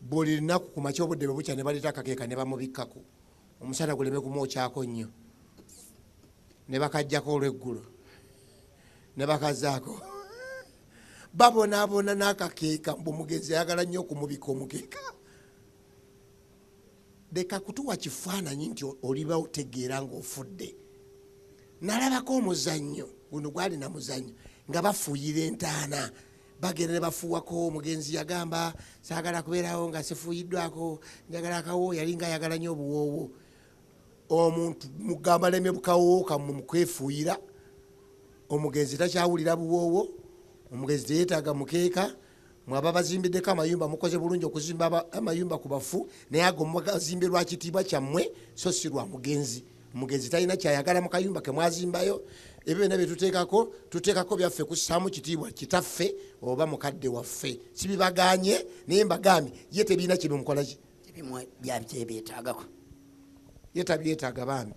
buli lunaku ku makya obudde bwe bukya ne baleta akakeeka ne bamubikkako, omusana guleme kumwokyako nnyo, ne bakajjako olweggulo ne bakazaako babonaabona n'akakeeka. Mbu omugenzi ayagala nnyo okumubika omukeeka. Leka kutuwa kifaananyi nti oliba otegeera ng'ofudde. Nalabako omuzannyo guno gwali na muzannyo nga bafuuyira entaana bagenda ne bafuuwako. Omugenzi yagamba saagala kubeerawo nga sifuuyiddwako, njagala akawo, yali nga ayagala nnyo obuwoowo. Omuntu mugamba leme bukawoowo kammwe mukwefuuyira. Omugenzi takyawulira buwoowo, omugenzi teyeetaaga mukeeka. Mwaba bazimbiddeko amayumba, mukoze bulungi okuzimba amayumba ku bafu, naye ago mugazimbe lwa kitiibwa kyammwe so si lwa mugenzi. Omugenzi talina kyayagala mu kayumba ke mwazimbayo. Ebyo byonna bye tuteekako byaffe kussaamu kitiibwa kitaffe oba mukadde waffe. Sibibaganye naye mbagambye ye tebiina kye bimukola ki byebyetaagako. ye tabyetaaga bambi.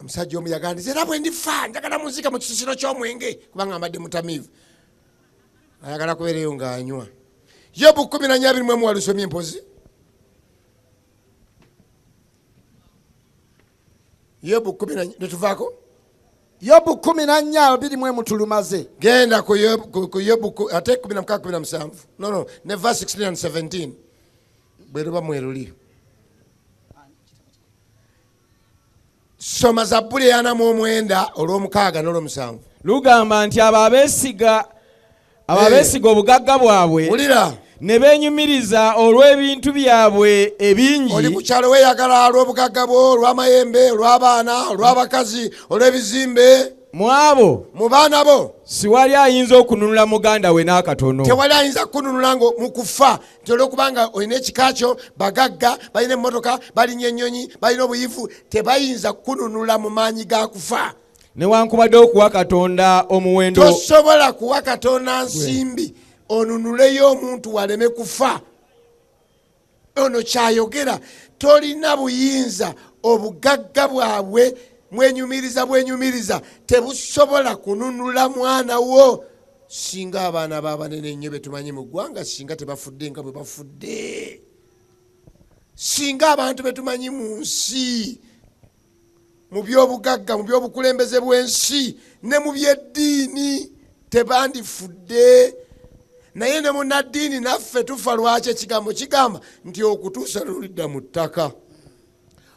Omusajja omu yagandiza era bwe ndifa njagala munzika mu kisisiro ky'omwenge kubanga mbadde mutamiivu. Ayagala kubeereyo ng'anywa. Yobu 14:21 walusomye empozi. Yobu 14 netuvaako. Yobu 14:21 tulumaze. Genda ku Yobu ate 16:17. No, ne verse 16 and 17. Bwe luba mweruli. Soma Zabbuli 49 olw'omukaaga n'olw'omusanvu. Lugamba nti abo abeesiga obugagga bwabwe ne beenyumiriza olw'ebintu byabwe ebingi. Oli ku kyalo weeyagala olw'obugagga bwo, olw'amayembe, olw'abaana, olw'abakazi, olw'ebizimbe. Mu abo mu baana bo siwali ayinza okununula muganda we n'akatono. Tewali ayinza kununula ngo mu kufa nti olw'okubanga olina ekika kyo, bagagga, balina emmotoka, balina ennyonyi, balina obuyivu, tebayinza kununula mu maanyi ga kufa. Newankubadde okuwa Katonda omuwendo. Tosobola kuwa Katonda nsimbi onunuleyo omuntu waleme kufa. Ono kyayogera, tolina buyinza. Obugagga bwabwe bwenyumiriza tebusobola kununula mwana wo. Singa abaana b'abanene ennyo betumanyi mu ggwanga singa tebafudde nga bwe bafudde. Singa abantu betumanyi mu nsi mu by'obugagga, mu by'obukulembeze bw'ensi ne mu by'eddiini tebandifudde. Naye ne munnaddiini naffe tufa lwaki? Ekigambo kigamba nti okutuusa lulidda mu ttaka.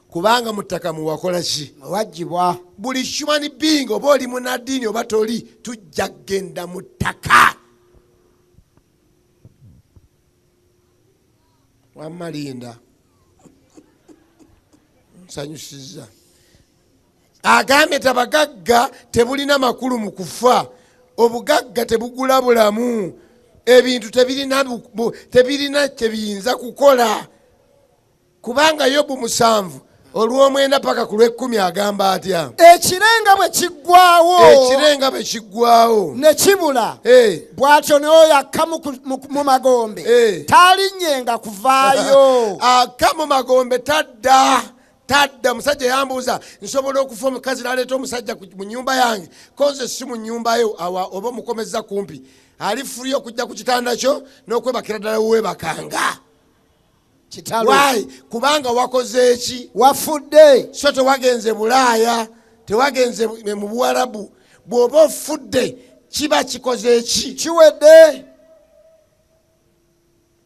Kubanga mu ttaka muwakola ki? Wajjibwa. Buli human being oba oli munnaddiini oba toli, tujja kgenda mu ttaka. Wamma linda nsanyusizza. Agambye tabagagga tebulina makulu mu kufa. Obugagga tebugula bulamu. Ebintu tebirina kyebiyinza kukola. Kubanga Yobu 7 olw'omwenda paka ku lw'10 agamba atya? Ekirenga bwe kiggwaawo ne kibula, bw'atyo n'oyo akka mu magombe talinnyenga kuvaayo. Akka mu magombe tadda. Musajja yambuuza, nsobola okufa omukazi n'aleeta omusajja mu nnyumba yange, ko nze si mu nnyumba yo awa oba omukomeza kumpi, alifulya okujja ku kitanda kyo n'okwebakira ddala wewebakanga. Why? Kubanga wakoze eki? Wafudde. So tewagenze Bulaaya, tewagenze mu Buwarabu. Bw'oba ofudde kiba kikoze eki? Kiwedde.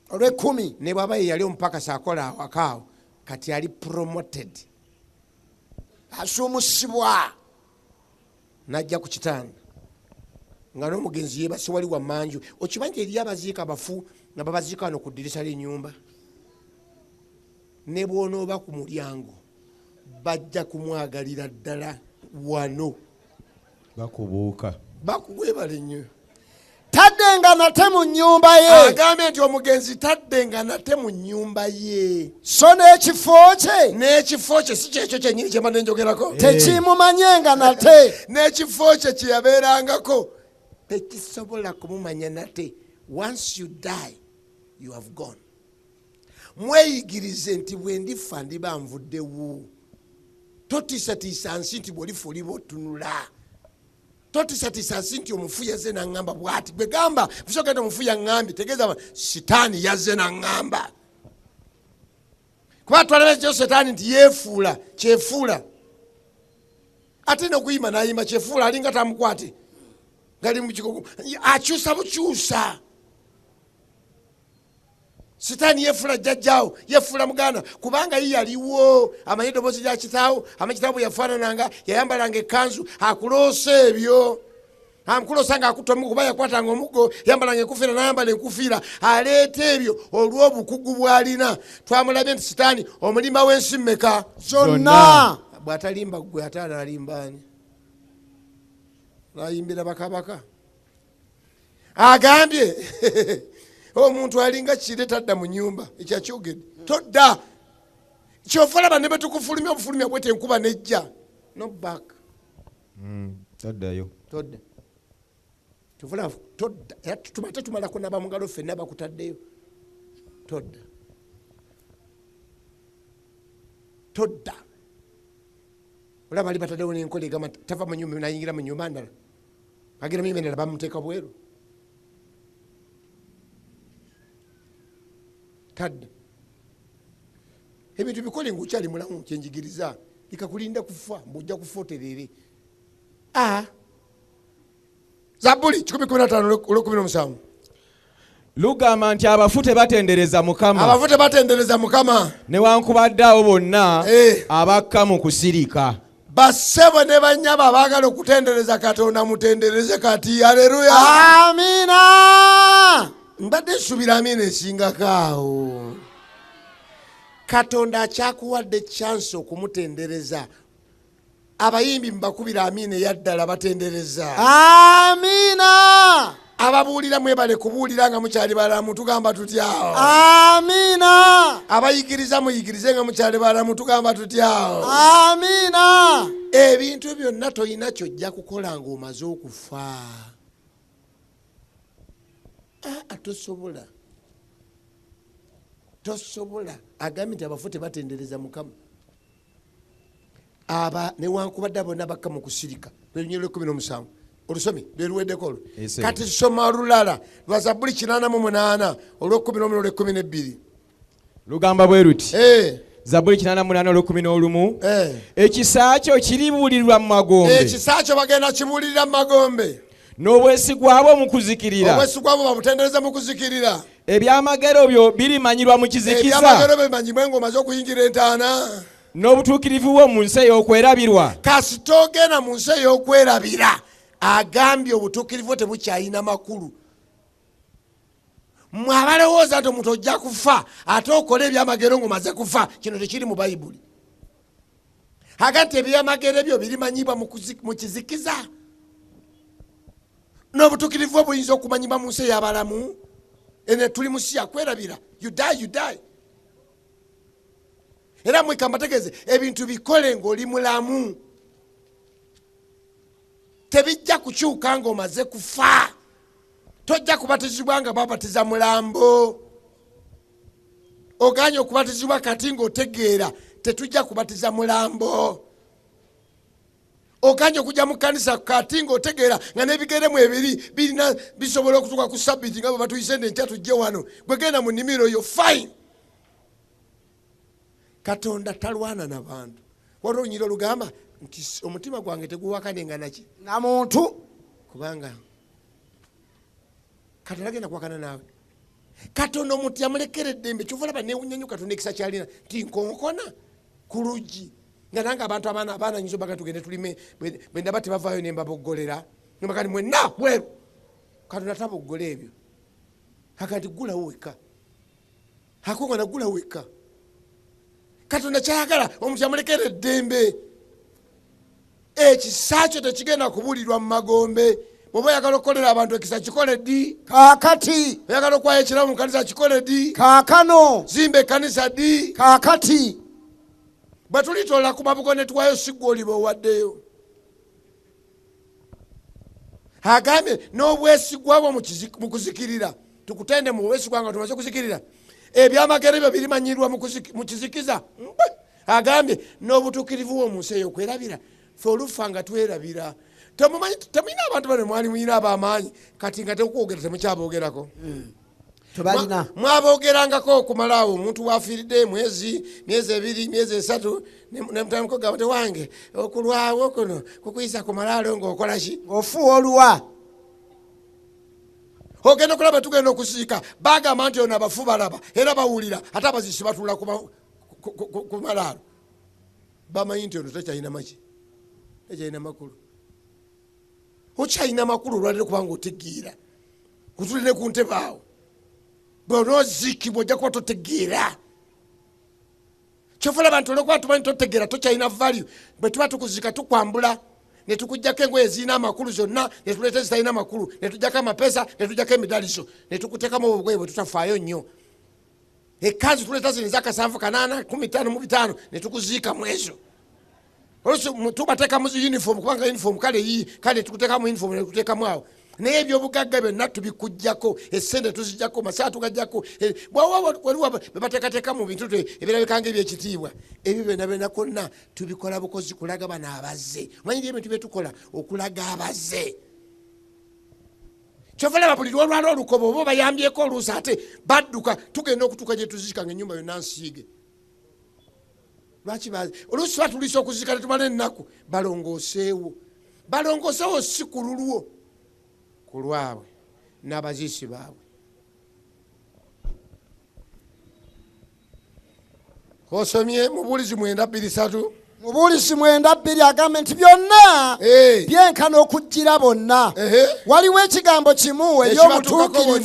Olw'10 ne bw'aba ye yali omupakasi akola awakaawo, kati ali promoted, asuumusibwa, n'ajja ku kitanda nga n'omugenzi yeebase wali wa manju. Okimanyi eri abaziika abafu nga babaziika wano ku ddirisa ly'ennyumba, ne bw'onooba ku mulyango bajja kumwagalira ddala wano, bakubuuka, bakugwebala ennyo. Taddenga nate mu nnyumba ye. Agambye nti omugenzi taddenga nate mu nnyumba ye. So n'ekifo kye si kyekyo kyennyini kye mbadde njogerako, tekimumanyenga nate. N'ekifo kye kye yabeerangako tekisobola kumumanya nate. Once you die, you have gone. Mweyigirize nti bwe ndifa ndiba nvuddewo. Totiisatiisa nsi nti bw'olifa oliba otunula. Totiisatiisa nsi nti omufu yazze n'aŋŋamba bw'ati. Bwe gamba busogenda omufu yaŋŋambye, tegeeza sitaani yazze n'aŋŋamba. Kuba twalaba ekyo sitaani nti yeefuula, kyefuula. Ate n'okuyima n'ayima kyefuula alinga tamukwate. Ngali mu kigogo. Akyusa bukyusa. sitaani yefula jjajjaawo yefula muganda kubanga ye yaliwo amanyi eddoboozi lya kitaawo amanyi kitaawo bwe yafaanananga yayambalanga ekkanzu akuloosa ebyo amukuloosa nga akutta omuggo kuba yakwatanga omuggo yambalanga enkufiira n'ayambala enkufiira aleeta ebyo olw'obukugu bw'alina twamulabye nti sitaani omulima w'ensi mmeka zonna bw'atalimba gwe ate anaalimbaani nayimbira bakabaka agambye omuntu alinga kire tadda mu nyumba ekyakyogedde todda kyova laba ne betukufulumya obufulumya bwete enkuba nejja no back toddayo todda kyova todda era tumate tumalako naba mu ngalo ffenna bakutaddeyo todda todda olaba ali bataddewo n'enkola egamba tava mu nyumba nayingira mu nyumba ndala agenda mu nyumba endala bamuteeka bweru tadda ebintu bikole ngaokyali mulamu kyenjigiriza likakulinda kufa mbujja kufa oterere Zabuli 15:17 lugamba nti abafu tebatendereza Mukama abafu tebatendereza Mukama newankubadde abo bonna abakka mu kusirika bassebo ne banyaba abaagala okutendereza Katonda mutendereze kati haleluya amina mbadde nsubira amina esingakaawo Katonda akyakuwadde chance okumutendereza abayimbi mbakubira amina eyaddala batendereza amina ababuulira mwebale kubuulira nga mukyali balamu tugamba tutyawo amina abayigiriza muyigirize nga mukyali balamu tugamba tutyawo amina ebintu byonna tolina kyojja kukola nga omaze okufa tosobola agambye nti abafu tebatendereza Mukama newankubadde bonna bakka mu kusirika lwenyero 17 olusomi lweruweddeko olwo kati soma olulala lwa Zabuli 88 olw'11 lugamba bwe luti Zabuli 88 olw'11 ekisa kyo kiribuulirwa mu magombe ekisa kyo bagenda kibuulirira mu magombe n'obwesigwa bwo mu kuzikirira obwesigwa bwo babutendereza mu kuzikirira ebyamagero byo birimanyirwa mu kizikiza ebyamagero byo bimanyibwe ng'omaze okuyingira entaana n'obutuukirivu bwo mu nsi ey'okwerabirwa kasita ogenda mu nsi ey'okwerabira agambye obutuukirivu tebukyalina makulu mmwe abalowooza nti omuntu ojja kufa ate okola ebyamagero ng'omaze kufa kino tekiri mu bayibuli aga nti ebyamagero ebyo birimanyibwa mu kizikiza n'obutuukirivu buyinza okumanyibwa mu nsi ey'abalamu ene tuli mu nsi yakwerabira you die era mweka mbategeeze ebintu bikole ng'oli mulamu tebijja kukyuka ng'omaze kufa tojja kubatizibwa nga babatiza mulambo oganye okubatizibwa kati ng'otegeera tetujja kubatiza mulambo oganye okujja mu kanisa kati ng'otegeera nga n'ebigeremu ebiri birina bisobola okutuuka ku sabbiiti nga bwe batuyise nenkya tujje wano bwe genda mu nnimiro yo fine Katonda talwana n'abantu waliwo olunyiriro lugamba nti omutima gwange teguwakanenga naki na muntu kubanga Katonda agenda kuwakana naawe Katonda omuntu yamulekera eddembe kyova olaba newunyonyo Katonda ekisa kyalina nti nkonkona ku luggi nga nange abantu abaana nyizo baga tugende tulime bwe ndaba tebavaayo ne mbaboggolera nembagandi mwenna bweru Katonda taboggola ebyo akati gulawo wekka akongana gulawo wekka Katonda kyayagala omuntu yamulekera eddembe ekisa kyo tekigenda kubuulirwa mu magombe bw'oba oyagala okukolera abantu ekisa kikole ddi kaakati oyagala okwaya ekiramu mu kanisa kikole ddi kaakano zimba ekkanisa ddi kaakati bwe tulitoola ku mabugo ne tuwayo sigwa oliba owaddeyo agambye n'obwesigwa bwo mu kuzikirira tukutende mu bwesigwa nga tumaze kuzikirira ebyamagero ebyo birimanyirwa mu kizikiza agambye n'obutuukirivu bwo mu nsi ey'okwerabira fe olufa nga twerabira temulina abantu bano mwali muyina ab'amaanyi kati nga tekwogera temukyabogerako mwaboogerangako okumalaawo omuntu wafiiridde myezi 2 myezi 3 nemutandikogamba tewange okulwawo kuno kukuyisa ku malaalo ng'okola ki ofuwa oluwa ogenda okulaba tugenda okusiika bagamba nti ono abafu balaba era bawulira ate abazisi batuula ku malaalo bamanyi nti ono takyalina maki takyalina makulu okyalina makulu olwalire kubanga otegeera kutulire ku ntebe awo bwonozikibwa ojja kuba totegeera kyofula abantu olwokuba tumanyi totegeera tokyalina value bwe tuba tukuzika tukwambula netukujjako engoye ezirina amakulu zonna netuleeta ezitalina amakulu netujjako amapesa netujjako emidalizo netukuteekamu obugoye bwe tutafaayo nnyo ekanzu tuleeta zino ezakasanvu 8 15 mu 5 netukuziika mu ezo olusi tubateeka mu uniform kubanga uniform kale tukuteekamu uniform netukuteekamu awo naye ebyobugagga byonna tubikujjako essente tuzijjako masaa tugajjako waliwo bebateekateeka mu bintu ebirabikanga ebyekitiibwa ebyo byonna konna tubikola bukozi kulaga bano abazze omanyiri ebintu byetukola okulaga abazze kyovalaba buli lwolwala olukoba oba bayambyeko oluusi ate badduka tugenda okutuuka gye tuzika nga ennyumba yonna nsiige lwaki oluusi batulisa okuzika netumala ennaku balongooseewo si ku lulwo ku lwabwe n'abaziisi baabwe osomye mubuulizi 9:3 mubuulizi 9:2 agambe nti byonna byenkana okujjira bonna waliwo ekigambo kimu ery'omutuukirivu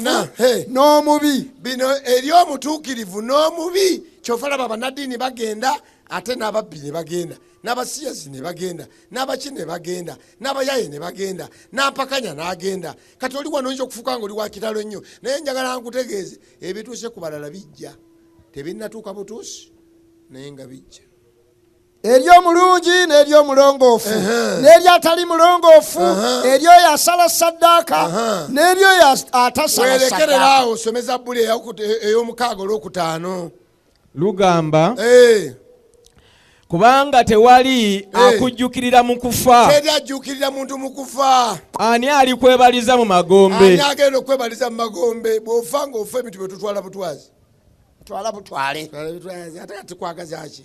n'omubi bino ery'omutuukirivu n'omubi kyofalaba bannaddiini bagenda ate n'ababbi ne bagenda n'abasiyazi ne bagenda n'abaki ne bagenda n'abayaye ne bagenda n'ampakanya n'agenda kati oli wano oyinza okufuuka nga oli wa kitalo nnyo naye njagala nkutegeeze ebituuse ku balala bijja tebinnatuuka butuusi naye nga bijja ery'omulungi n'ery'omulongoofu n'eryatali mulongoofu eryoyo asala saddaaka n'eryoyo atasala saddaaka werekereraawo osomeza bbuli ey'omukaaga olwokutaano lugamba kubanga tewali akujjukirira mu kufa teri ajjukirira muntu mu kufa ani alikwebaliza mu magombe ani agenda okwebaliza mu magombe bw'ofa ng'ofa ebintu bye tutwala butwazi twala butwale ate kati kwagazaki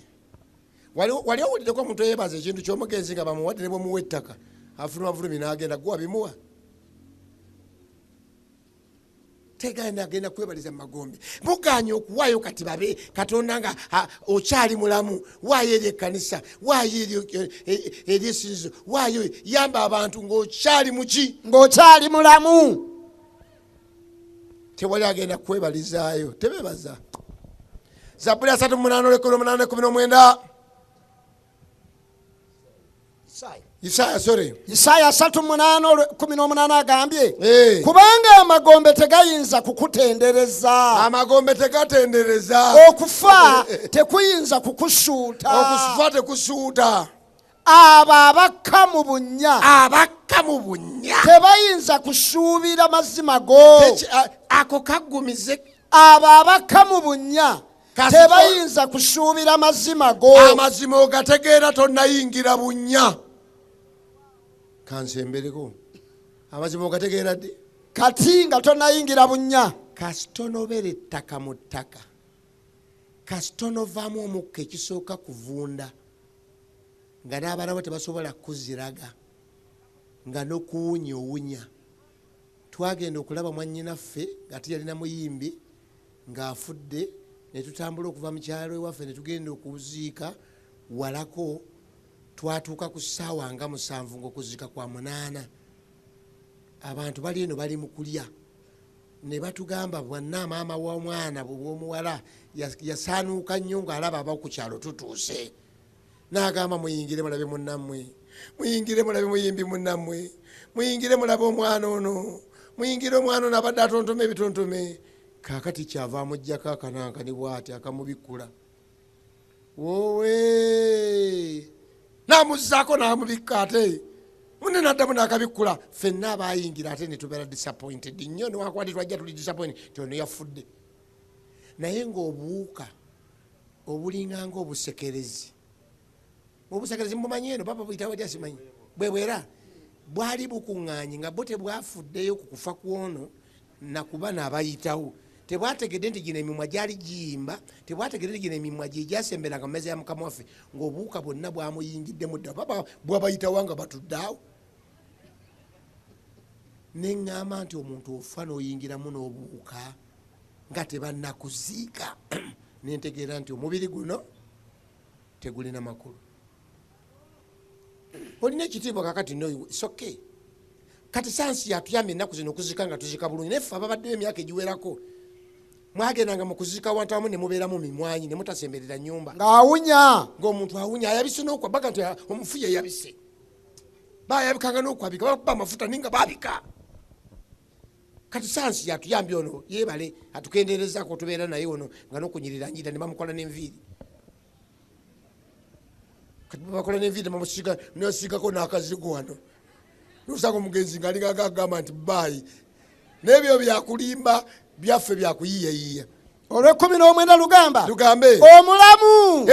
wali owuliddeko omuntu eyebaza ekintu ky'omugenzi nga bamuwadde ne bwemuwa ettaka afulumavulumi n'agenda gwe wabimuwa tegenda agenda kwebaliza mu magombe muganye okuwaayo kati babe katonda nga okyali mulamu waayo eri ekkanisa waayo eri esinzizo waayo yamba abantu ng'okyali muki ng'okyali mulamu tewali agenda kwebalizaayo tebebaza Zabbuli 3:8 Isaya 3:8 agambye kubanga amagombe tegayinza kukutendereza amagombe tegatendereza okufa tekuyinza kukusuuta okufa tekusuuta abo abakka mu bunnya tebayinza kusuubira mazima go ako kagumize abo abakka mu bunnya tebayinza kusuubira mazima go amazima ogategeera tonnayingira bunnya kansembereko amazima ogategeera dde kati nga tonnayingira bunnya kasitonobera ettaka mu ttaka kasitonovaamu omukka ekisooka kuvunda nga n'abalabo tebasobola kuziraga nga n'okuwunya owunya twagenda okulaba mwannyinaffe ng'ate yalina muyimbi ng'afudde ne tutambula okuva mu kyalo ewaffe ne tugenda okuziika walako twatuuka ku ssaawa nga 7 ng'okuziika kwa 8 abantu bali eno bali mu kulya ne batugamba bwanna maama w'omwana w'omuwala yasaanuuka nnyo ng'alaba aba ku kyalo tutuuse n'agamba muyingire mulabe munnammwe muyingire mulabe muyimbi munnammwe muyingire mulabe omwana ono muyingire omwana ono abadde atontome ebitontome kaakati kyava amuggyako akanankani bw'ati akamubikkula wowe n'amuzzaako n'amubikka ate munne n'addamu n'akabikkula ffenna abayingira ate ne tubeera disappointed nnyo newakuba tetwajja tuli disappointed tyono yafudde naye ng'obuwuka obulinganga obusekerezi mubumanyi eno papa buyitawo ty asimanyi bwebwera bwali bukuŋŋaanye nga bo tebwafuddeyo ku kufa kwono nakuba n'abayitawo tebwategedde nti gino emimwa gyali giyimba tebwategedde nti gino emimwa gye gyasemberanga mu mmeeza ya mukama waffe ng'obuwuka bwonna bwamuyingiddemu dda papa bwabayitawo nga batuddeawo neŋŋamba nti omuntu ofa n'oyingiramu n'obuuka nga tebannakuziika nentegeera nti omubiri guno tegulina makulu. Olina ekitiibwa kakati soke kati sayansi yatuyambye ennaku zino okuzika nga tuzika bulungi, neffe ababaddeyo emyaka egiwerako mwagendanga mu kuzika wantu awamu ne mubeeramu mimwanyi ne mutasemberera nnyumba ng'awunya, ng'omuntu awunya ayabise n'okwa baga nti omufu yeyabise, bayabikanga n'okwabika bakuba amafuta ninga babika. Kati sayansi yatuyambye ono yebale atukenderezaako tubeera naye ono nga n'okunyirira nyira ne bamukola n'enviiri. Kati babakola n'enviiri bamusiga neosigako n'akazigo wano nosanga omugenzi nga alinga agamba nti baayi n'ebyo byakulimba byaffe byakuyiyayiya. Olw'19 Lugamba tugambe omulamu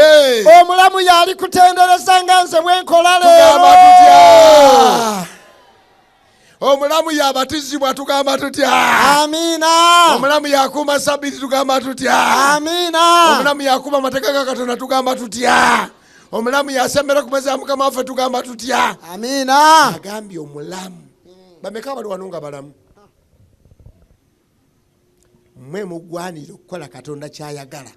omulamu yali kutendereza nga nze bwenkola leero. Tugamba tutya omulamu yabatizibwa tugamba tutya amiina. Omulamu yakuuma sabiti tugamba tutya amiina. Omulamu yakuuma amateeka ga Katonda tugamba tutya omulamu yasembera ku meza ya Mukama waffe tugamba tutya amiina. agambye omulamu. Bameka bali wano nga balamu? Mmwe mugwanira okukola Katonda kyayagala.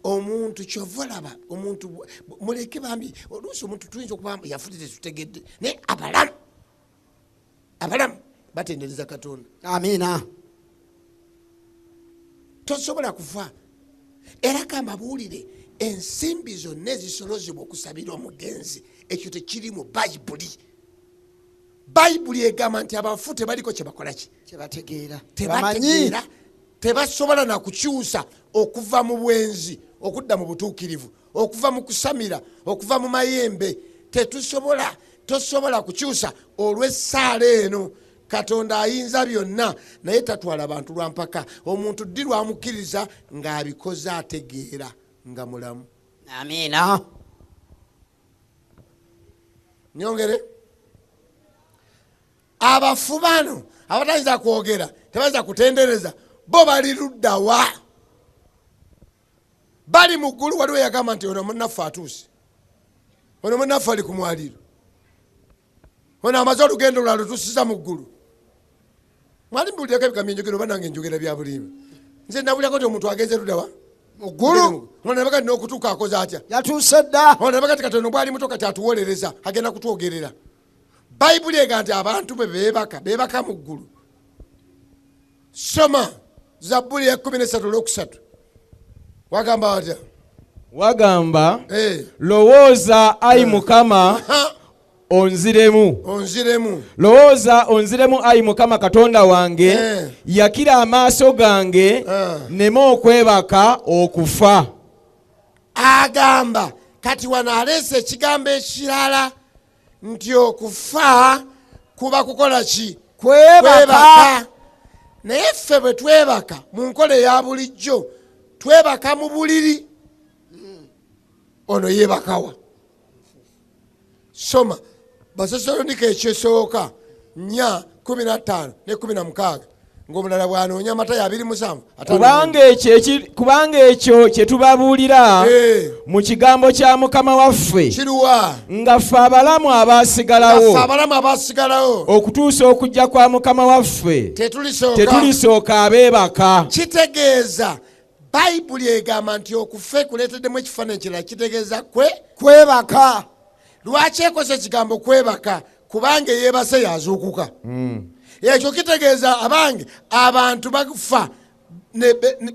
Omuntu kyova olaba omuntu muleke bambi oluusi omuntu tuyinza okuba yafudde tetutegedde naye abalamu batendereza Katonda. Amiina. Tosobola kufa era kambabuulire ensimbi zonna ezisolozebwa okusabira omugenzi ekyo tekiri mu Bayibuli. Bayibuli egamba nti abafu tebaliko kyebakola ki tebategeera tebasobola nakukyusa okuva mu bwenzi okudda mu butuukirivu, okuva mu kusamira okuva mu mayembe. Tosobola kukyusa olw'essaala eno. Katonda ayinza byonna naye tatwala bantu lwampaka. Omuntu ddi lwamukkiriza ng'abikoze ategeera nga mulamu. Amiina. Nyongere abafu bano abatayinza kwogera tebayinza kutendereza bo bali luddawa? Bali mu ggulu. Waliwo yagamba nti ono munnaffe atuuse, ono munnaffe ali ku mwaliro, ono amaze olugendo lwalo tusiza mu ggulu. Mwali mbuulirako ebigambo enjogera oba nange enjogera bya bulimba. Nze nabulirako nti omuntu agenze luddawa mu ggulu. Ono nabaga n'okutuuka akoze atya? Yatuuse dda. Ono nabaga ti Katonda bwali muto kati atuwolereza agenda kutwogerera. Bayibuli ega nti abantu be beebaka mu ggulu. Soma Zabbuli ya 13:3. Wagamba watya? Wagamba lowooza ayi Mukama onziremu. Lowooza onziremu ayi Mukama Katonda wange yakira amaaso gange nneme okwebaka okufa. Agamba kati wano aleese ekigambo ekirala nti okufa kuba kukola ki? Kwebaka. Naye ffe bwe twebaka mu nkola eya bulijjo twebaka mu buliri. Ono yeebakawa. Soma Basesalonika ekyesooka 4:15 ne 16 ng'omulala bw'anoonya Matayo 2:7. Kubanga ekyo kye tubabuulira mu kigambo kya Mukama waffe kiruwa nga ffe abalamu abaasigalawo okutuusa okujja kwa Mukama waffe tetulisooka abeebaka. Kitegeeza Bayibuli egamba nti okufa kuleeteddemu ekifaananyi kirala kitegeeza kwebaka. Lwaki ekoze ekigambo kwebaka? Kubanga yeebase yazuukuka. Ekyo kitegeeza abantu bakufa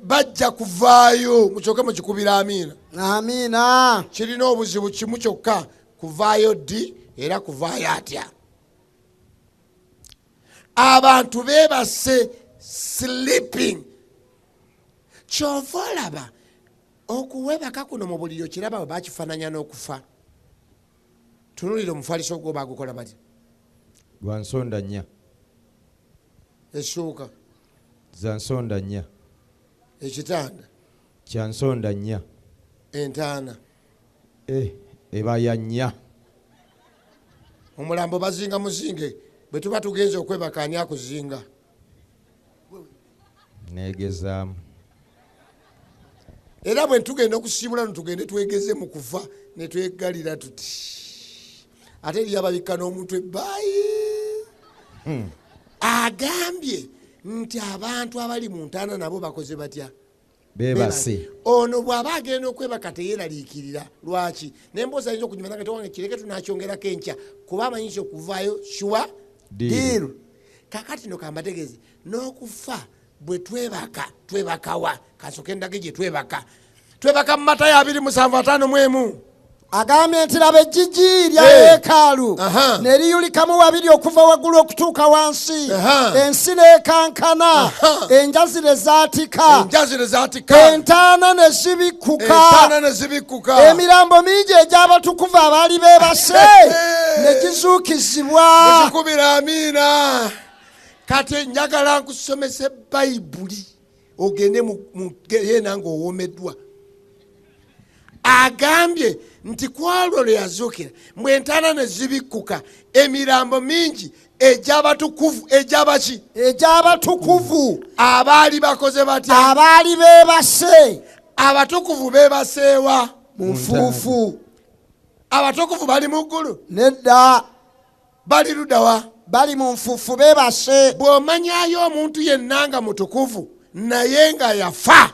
bajja kuvaayo. Mukyoke mukikubira amiina. Amiina. Kirina obuzibu kimu kyokka, kuvaayo ddi era kuvaayo atya. Abantu beebase sleeping. Kyova olaba okuwebaka kuno mu buliri kiraba bwe bakifaananya n'okufa. Tunulira omufaliso gwo bagukola bati lwa nsonda nnya, essuuka za nsonda nnya, ekitanda kya nsonda nnya, entaana eba ya nnya. Omulambo bazinga muzinge bwe tuba tugenze okwebaka ani akuzinga? Neegezaamu. Era bwe tugenda okusiibula tugende twegeze mu kufa ne twegalira tuti ate eriyo ababikka n'omuntu ebbaayi agambye nti abantu abali mu ntaana nabo bakoze batya bebase. Ono bw'aba agenda okwebaka teyeraliikirira. Lwaki? N'emboozi ayinza okunyuma nga tewange kireke tunakyongerako enkya kuba amanyinza okuvaayo shuwa deal. Kakati no kambategeeze n'okufa bwe twebakawa kasooka endage gye twebaka mu Matayo 27:51. Agambye nti laba ejjigi lya yeekaalu ne liyulikamu 2 okuva waggulu okutuuka wansi. Ensi n'ekankana, enjazi ne zaatika, entaana ne zibikkuka, emirambo mingi egy'abatukuvu abaali beebase ne gizuukizibwa. Mukikubira amiina. Kati njagala nkusomesa Bayibuli ogende yena ng'owomeddwa. Agambye nti kwalwo lwe yazuukira mbwe entaana ne zibikkuka, emirambo mingi egy'abatukuvu egy'abatukuvu abaali bakoze batya? abaali beebase. Abatukuvu beebaseewa mu nfuufu. Abatukuvu bali mu ggulu? Nedda, bali luddawa? bali mu nfuufu beebase. Bw'omanyayo omuntu yenna nga mutukuvu naye nga yafa,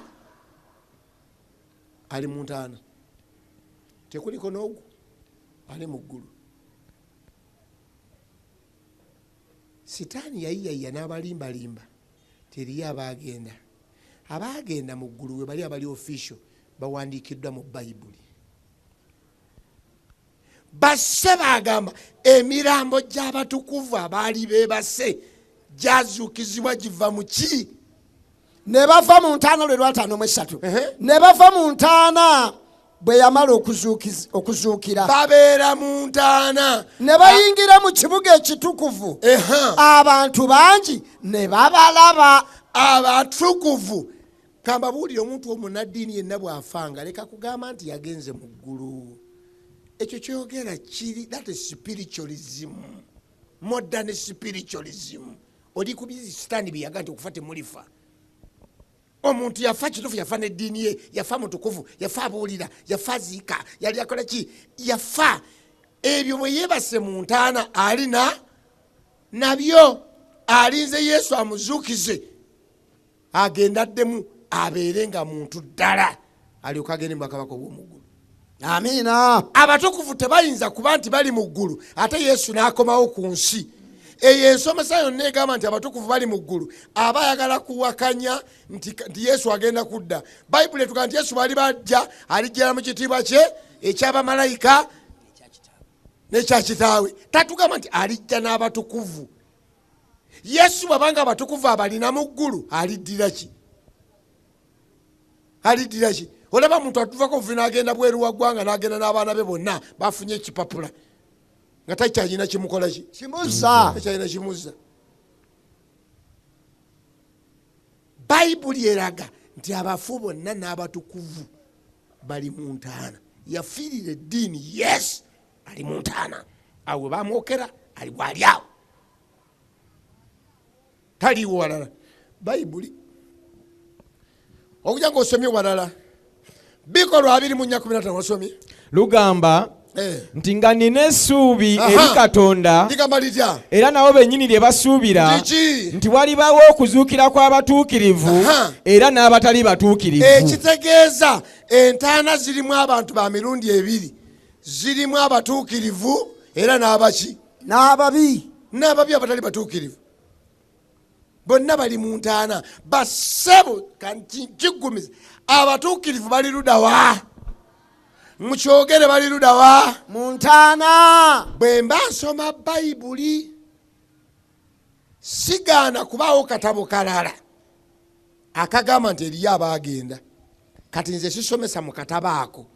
ali mu ntaana. Tekuliko n'ogwo ali mu ggulu. Sitaani yayiyayiya n'abalimbalimba, teriyo abaagenda. Abaagenda mu ggulu we bali abali official bawandiikiddwa mu Bayibuli. Basse bagamba emirambo gy'abatukuvu abaali beebase gyazuukizibwa giva mu ki? Ne bava mu ntaana lwe lwa5:3. Ne bava mu ntaana bwe yamala okuzuukira. Babeera mu ntaana ne bayingira mu kibuga ekitukuvu. Abantu bangi ne babalaba. Abatukuvu. Kambabuulire omuntu omunaddiini yenna bw'afanga leka kugamba nti yagenze mu ggulu. Ekyo kyogera kiri, that is spiritualism, modern spiritualism. Oli kubizi stand biyaga nti okufa temulifa. Omuntu yafa kitufu, yafa n'eddiini ye, yafa mutukuvu, yafa abuulira, yafa ziika, yali akola ki? Yafa. Ebyo bwe yeebase mu ntaana alina nabyo alinze Yesu amuzuukize agenda addemu abeere nga muntu ddala alyoka agende mu bwakabaka obw'omu ggulu. Amiina. Abatukuvu tebayinza kuba nti bali mu ggulu ate Yesu n'akomawo ku nsi. Eyo ensomesa yonna egamba nti abatukuvu bali mu ggulu aba ayagala kuwakanya nti Yesu agenda kudda. Bayibuli etuga nti Yesu bali bajja alijjira mu kitiibwa kye eky'abamalayika n'ekya kitaawe. Tatugamba nti alijja n'abatukuvu. Yesu bw'abanga abatukuvu abalina mu ggulu aliddira ki? Aliddira ki? Olaba omuntu atuvako obuvi n'agenda bweru wa ggwanga n'agenda n'abaana be bonna bafunye ekipapula nga takyalina kimukola ki? Kimuzza. Takyalina kimuzza. Bayibuli eraga nti abafu bonna n'abatukuvu bali mu ntaana. Yafiirira eddiini, yes, ali mu ntaana. Awo bamwokera ali bwali awo. Taliwo walala. Bayibuli okujja ng'osomye walala. Bikolwa 2:15 wasomye. Lugamba nti nga nina essuubi eri Katonda era nabo bennyini lye basuubira nti walibawo okuzuukira kw'abatuukirivu era n'abatali batuukirivu. Ekitegeeza entaana zirimu abantu ba mirundi ebiri. Zirimu abatuukirivu era n'abaki? N'ababi. N'ababi abatali batuukirivu. Bonna bali mu ntaana. Bassebo kigumiza. Abatuukirivu bali ludawa? Mukyogere bali ludawa? Mu ntaana. Bwe mba nsoma Bayibuli sigaana kubaawo katabo kalala akagamba nti eriyo abaagenda. Kati nze sisomesa mu katabo ako,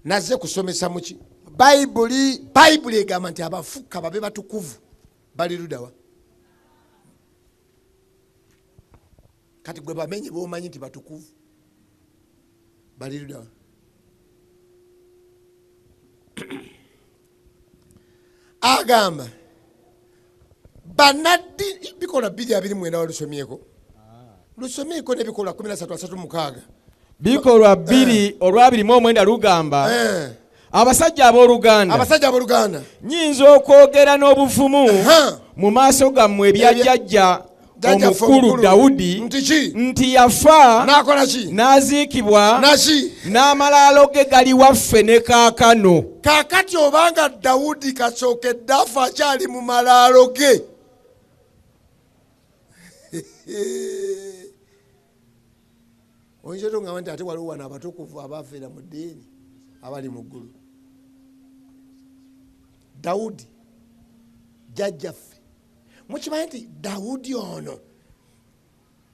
nazze kusomesa mu ki? Bayibuli. Bayibuli egamba nti abafukka babe batukuvu bali ludawa? Kati gwe bamenye b'omanyi nti batukuvu bali ludawa? Agamba banaddi Bikolwa 2:29 walusomyeko. Lusomyeko n'Ebikolwa 13:36. Bikolwa 2:29 lugamba abasajja abooluganda nyinza okwogera n'obuvumu mu maaso gammwe ebyajjajja omukulu Dawudi nti yafa n'aziikibwa n'amalaalo ge gali waffe ne kaakano. Kaakati obanga Dawudi kasookedde afa akyali mu malaalo ge. Oyinza okugamba nti ate waliwo wano abatukuvu abafiira mu ddiini abali mu ggulu. Dawudi jjajjaffe mukimanyi nti Dawudi ono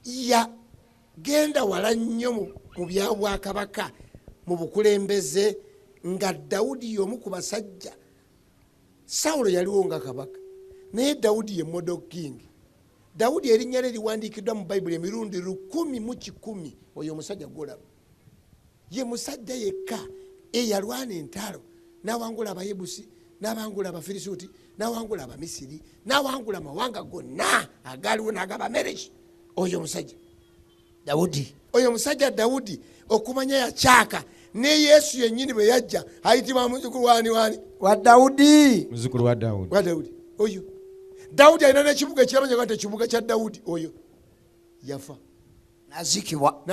yagenda wala nnyo mu byabwakabaka mu bukulembeze nga Dawudi y'omu ku basajja. Sawulo yaliwo nga kabaka naye Dawudi ye model king. Dawudi erinnya lye liwandiikiddwa mu Bayibuli emirundi 10,100. Oyo omusajja gwolaba ye musajja yekka eyalwana entalo n'awangula Abayebusi n'awangula Abafirisuuti n'awangula Abamisiri n'awangula amawanga gonna agaaliwo n'ag'Abamereki. Oyo omusajja Dawudi, oyo omusajja Dawudi okumanya yakyaka ne Yesu yennyini bwe yajja ayitibwa muzukulu wa Dawudi. Muzukulu wa Dawudi. Oyo Dawudi alina n'ekibuga ekirabanyega nti ekibuga kya Dawudi. Oyo yafa n'aziikibwa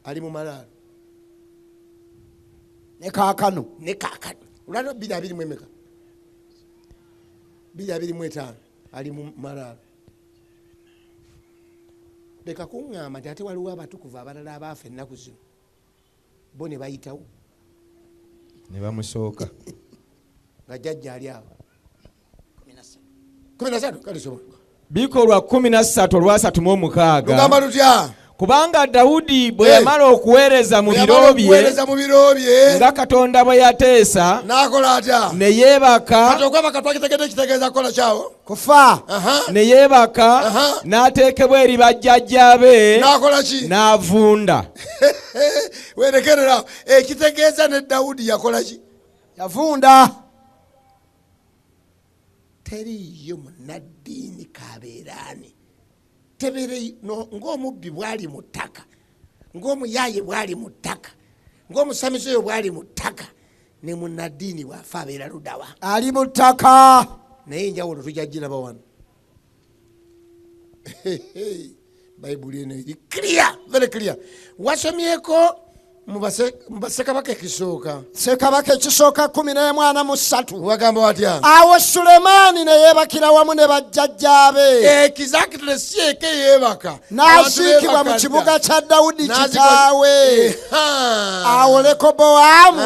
ali mu malaalo ne kaakano. Olwaliro 225 ali mu malaalo. Leka kuŋŋamba nti ate waliwo abatukuvu abalala abaafa ennaku zino bo ne bayitawo ne bamusooka nga jjajja ali awo. 13 kale soma bikolwa 13:36 lugamba lutya? Kubanga Dawudi bwe yamala okuweereza mu biro bye nga Katonda bwe yateesa n'akola atya? Ne yeebaka. Kati okwebaka twakitegedde kitegeeza kukola kyawo kufa. Ne yeebaka n'ateekebwa eri bajjajja be n'akola ki? N'avunda. Werekerera ekitegeeza ne Dawudi yakola ki? Yavunda. Teriyo munnaddiini kabeeraani tebere ng'omubbi bwali mu ttaka, ng'omuyaaye bwali mu ttaka, ng'omusamize oyo bwali mu ttaka, ne munnaddiini bw'afa abeera ludawa? Ali mu ttaka. Naye enjawulo tujja giraba wano. Bayibuli eno eri clear, very clear. Wasomyeko mu Bassekabaka ekisooka. Ssekabaka ekisooka 11:3 wagamba watya? Awo Sulemaani ne yeebakira wamu ne bajjajja be. Exactly, si eke yeebaka n'aziikibwa mu kibuga kya Dawudi kitaawe. Awo Lekobowaamu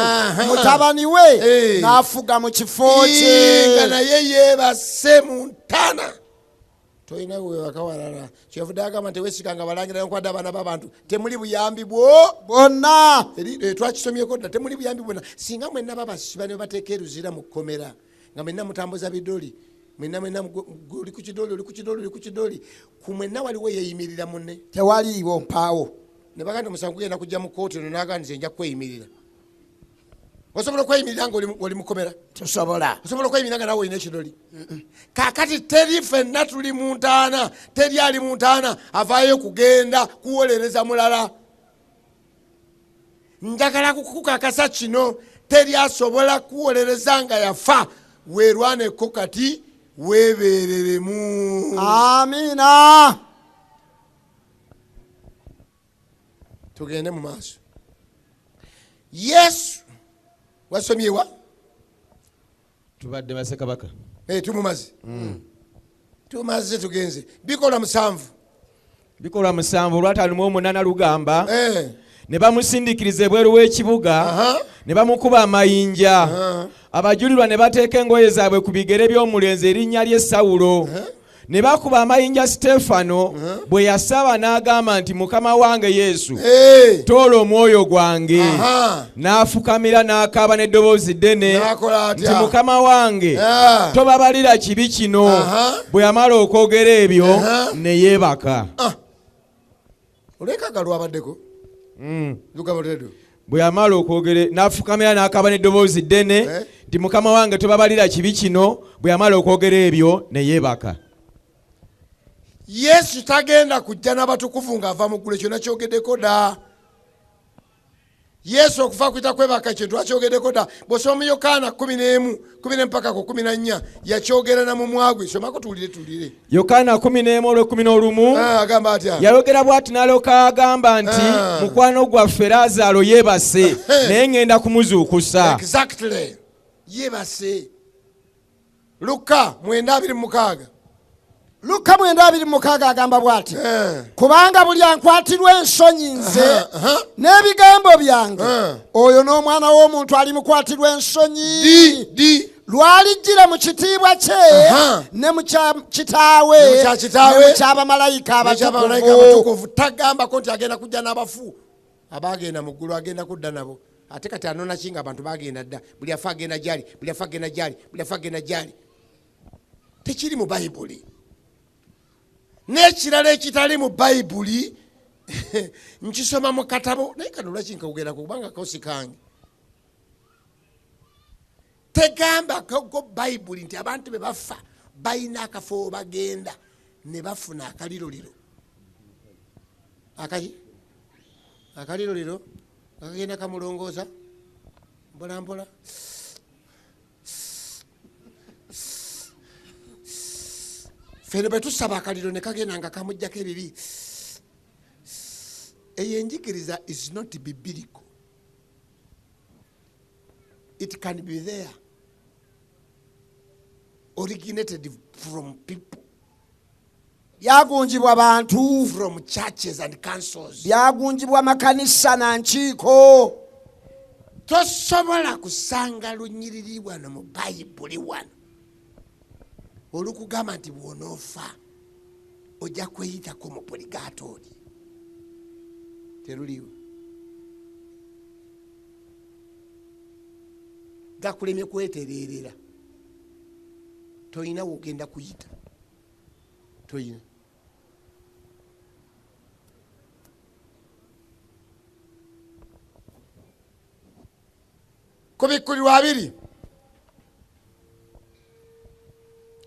mutabani we n'afuga mu kifo kye. Nga naye yeebase mu ntaana. Toyina weebaka walala. Kyevudde agamba nti weesiganga balangira nkwadde abaana b'abantu temuli buyambi bwonna. Twakisomyeko dda temuli buyambi bwonna. Singa mwenna babasiba ne bateeka eruzira mu kkomera nga mwenna mutambuza bidoli, mwenna oli ku kidoli, ku mwenna waliwo yeeyimirira munne. Tewaliiwo mpaawo. Ne bagamba omusango genda kujja mu kkooti eno n'agamba nti nja kweyimirira. Osobola okweyimirira nga oli mu kkomera? Tosobola. Osobola okweyimirira nga naawe olina ekidoli? Kaakati teri ffenna tuli mu ntaana, teri ali mu ntaana avaayo kugenda kuwolereza mulala. Njagala kukukakasa kino, teri asobola kuwolereza nga yafa. Weerwaneko kati weebeereremu. Amiina. Tugende mu maaso. Yesu wasomyewa? Tubadde Bassekabaka. Tumumaze. Tumaze tugenze. Bikolwa 7. Bikolwa 7 olwatalimu 8 lugamba. Ne bamusindikiriza ebweru w'ekibuga ne bamukuba amayinja. Abajulirwa ne bateeka engoye zaabwe ku bigere by'omulenzi erinnya lye Sawulo. Ne bakuba amayinja Siteefano bwe yasaba n'agamba nti Mukama wange Yesu toola omwoyo gwange. N'afukamira n'akaaba n'eddoboozi ddene nti Mukama wange tobabalira kibi kino. Bwe yamala okwogera ebyo ne yeebaka. Olekaga lwabaddeko? Bwe yamala okwogera n'afukamira n'akaaba n'eddoboozi ddene nti Mukama wange tobabalira kibi kino. Bwe yamala okwogera ebyo ne yeebaka. Yesu tagenda kujja n'abatukuvu ng'ava mu ggulu, ekyo nakyogeddeko dda. Yesu okufa kwita kwebaka kintu akyogeddeko dda. Bw'osoma Yokaana 11 mpaka ku 14 yakyogera na mumwa gwe. Somako tuwulire. Yokaana 11:11 agamba atya? Yayogera bw'ati n'alyoka agamba nti mukwano gwaffe Laazaalo yeebase naye ŋŋenda kumuzuukusa. Exactly. Yeebase. Luka 9:26. Luka 9:26 agamba bw'ati kubanga buli ankwatirwa ensonyi nze n'ebigambo byange oyo n'omwana w'omuntu alimukwatirwa ensonyi lwalijjira mu kitiibwa kye ne mu kya kitaawe ne mu ky'abamalayika abatukuvu. Tagambako nti agenda kujja n'abafu abagenda mu ggulu agenda kudda nabo. Ate kati anona kinga abantu bagenda dda. Buli afa agenda gyali, buli afa agenda gyali, buli afa agenda gyali. Tekiri mu Bayibuli. N'ekirala ekitali mu Bayibuli nkisoma mu katabo naye kano lwaki nkawugera kubanga kosi kange. Tegamba ko Bayibuli nti abantu be bafa balina akafo bagenda ne bafuna akaliroliro. Akaliroliro akagenda kamulongoosa mpola mpola. Fene bwe tusaba akaliro ne kagenda nga kamujjako ebibi. Eyo enjigiriza is not biblical. It can be there. Originated from people. Byagunjibwa bantu. From churches and councils. Byagunjibwa makanisa na nkiiko. Tosobola kusanga lunyiriri wano mu Bayibuli wano. Olukugamba nti bw'onoofa ojja kweyitako mu puligatori. Teruliwo. Gakulemye kwetereerera. Toyina wogenda kuyita. Toyina. Kubikkulirwa 2.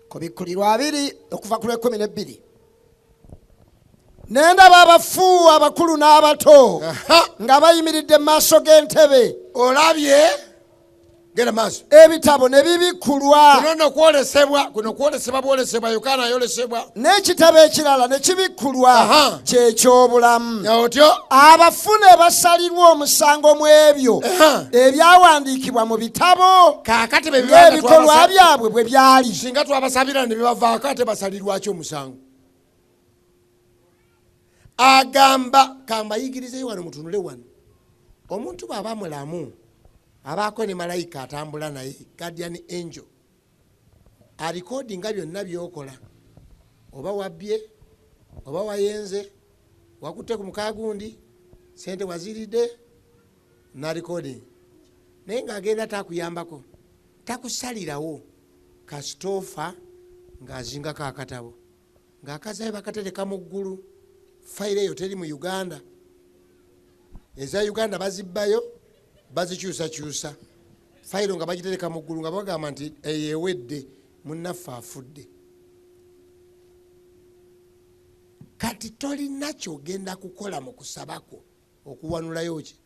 Kubikkulirwa 2 okuva ku 12. Nendaba abafu abakulu n'abato nga bayimiridde mu maaso g'entebe. Olabye genda maaso. Ebitabo ne bibikkulwa. Kuno kwolesebwa bwolesebwa Yokaana ayolesebwa. N'ekitabo ekirala ne kibikkulwa kyekyobulamu. Otyo abafu ne basalirwa omusango mu ebyo ebyawandiikibwa mu bitabo kaakati ng'ebikolwa byabwe bwe byali. Singa twabasabira ne bibavaako ate basalirwaki omusango. Agamba kambayigirizeyo wano mutunule wano. Omuntu bw'aba mulamu abaako ne malayika atambula naye guardian angel alikodinga byonna byokola. Oba wabbye, oba wayenze, wakutte ku mukaa gundi, sente waziridde na recording. Naye ng'agenda takuyambako, takusalirawo kasitoofa ng'azingako akatabo. Ng'akazayo bakatereka mu ggulu. Fayiro eyo teri mu Uganda. Eza Uganda bazibbayo bazikyusakyusa. Fayiro nga bagitereka mu ggulu nga bagamba nti eyewedde munnaffe afudde. Kati tolina kyogenda kukola mu kusabako okuwanulayo ki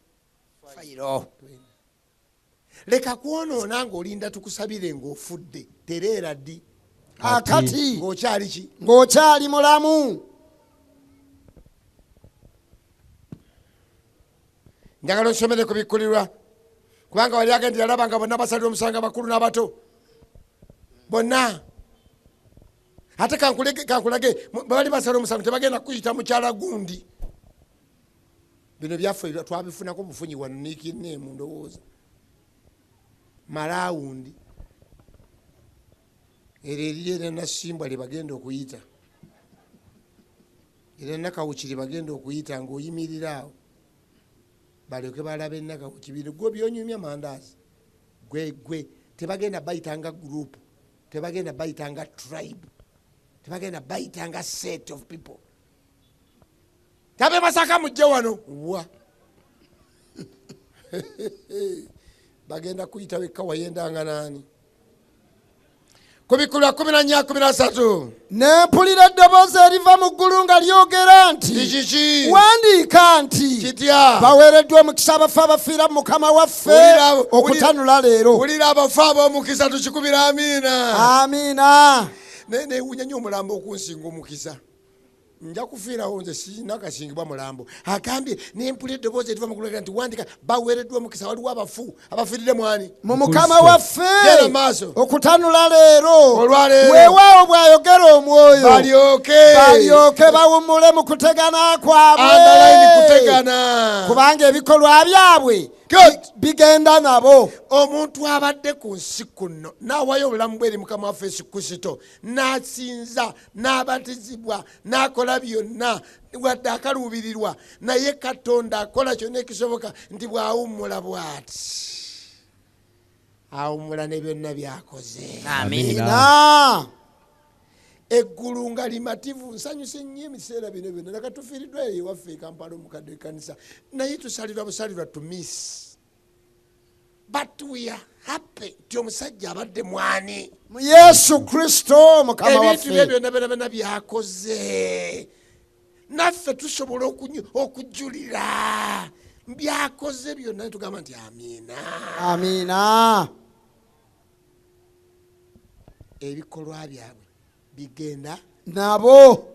fayiro. Leka kwonoona ng'olinda tukusabire ng'ofudde. Tereera ddi akati ng'okyali ki? Ng'okyali mulamu. Njagala nsomere ku bikkulirwa kubanga wali agendera alaba nga bonna basalira omusango abakulu n'abato bonna. Ate kankulage bwe bali basalira omusango tebagenda kuyita mukyala gundi. Bino byaffe twabifunako bufunyi wano niikineemu ndowooza malawundi era eriyo era nasimbwa lye bagenda okuyita era nakawukiri bagenda okuyita ng'oyimirira awo balyoke balaba ennakawukibiri gwe byonyumya mandaazi gwe tebagenda bayitanga group, tebagenda bayitanga tribe, tebagenda bayitanga set of people. Tabe Masaka mujje wano wa bagenda kuyita wekka wayendanga nani. kubikula 14:13 nempulira eddoboozi eriva mu ggulu nga lyogera nti wandiika nti baweereddwa omukisa abafu abafiira mu mukama waffe okutanula leero. wulira abafu ab'omukisa tukikubira amiina. Amiina. Newunya nnyo omulambo okunsinga omukisa. Nja kufiirawo nze sirina kasingibwa mulambo. Agambye nempulira eddoboozi eriva mu ggulu nti wandika baweereddwa omukisa waliwo abafu abafiiridde mwani mu mukama waffe okutanula leero. Olwaleero weewaawo bw'ayogera omwoyo balyoke bawummule mu kutegana kwabwe. kutegana kubanga ebikolwa byabwe bigenda nabo. Omuntu abadde ku nsi kuno n'awaayo obulamu bwe eri mukama waffe Yesu Kristo n'asinza n'abatizibwa n'akola byonna wadde akaluubirirwa naye Katonda akola kyonna ekisoboka nti bw'awummula bw'ati awummula ne byonna byakoze. Amiina. Eggulu nga limativu. Nsanyuse nnyo ebiseera bino byonna nakatufiiriddwa eyo ewaffe Kampala omukadde w'ekkanisa naye tusalirwa busalirwa to miss. But we are happy nti omusajja abadde mwani mu Yesu Kristo mukama waffe. Ebintu bye byonna byakoze naffe tusobola okujulira byakoze byonna tugamba nti amiina. Amiina. Ebikolwa byabwe bigenda nabo.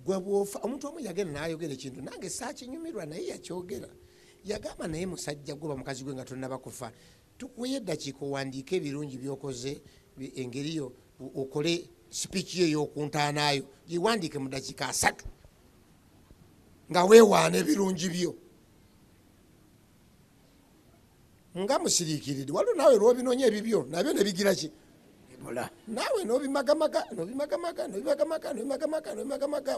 Gwe bw'ofa omuntu omu yagenda n'ayogera ekintu nange saakinyumirwa naye yakyogera. Yagamba naye musajja gwe bamukazi gwe nga tonnaba kufa tukuye eddakiika owandiika ebirungi by'okoze engeri yo okole sipiiki yo ey'okuntaanaayo giwandiike mu ddakiika 3 nga weewaana ebirungi byo nga musiriikiridde waliwo naawe lw'obinoonya ebibyo nabyo ne bigira ki naawe nobimagamaga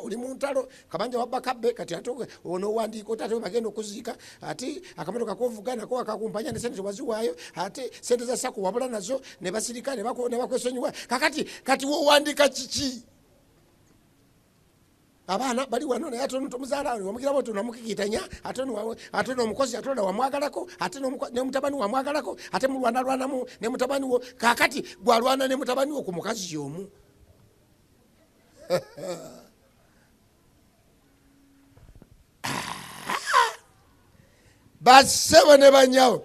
oli mu ntalo kabanja wabba kabbe kati ate onowandiika ate bagenda okuziika ate akamotoka kovuga nako akakumpanya ne sente waziwaayo ate sente za saku wabula nazo ne basirika ne bakwesonyiwa kati wowandiika kiki abaana bali wano naye ate omuzaala wamugirabo tonamukikitanya ate n'omukozi ate wamwagalako ate ne mutabani wamwagalako ate mulwanalwanamu ne mutabani wo kakati gwalwana ne mutabani wo ku mukazi omu. Bassebo ne banyawo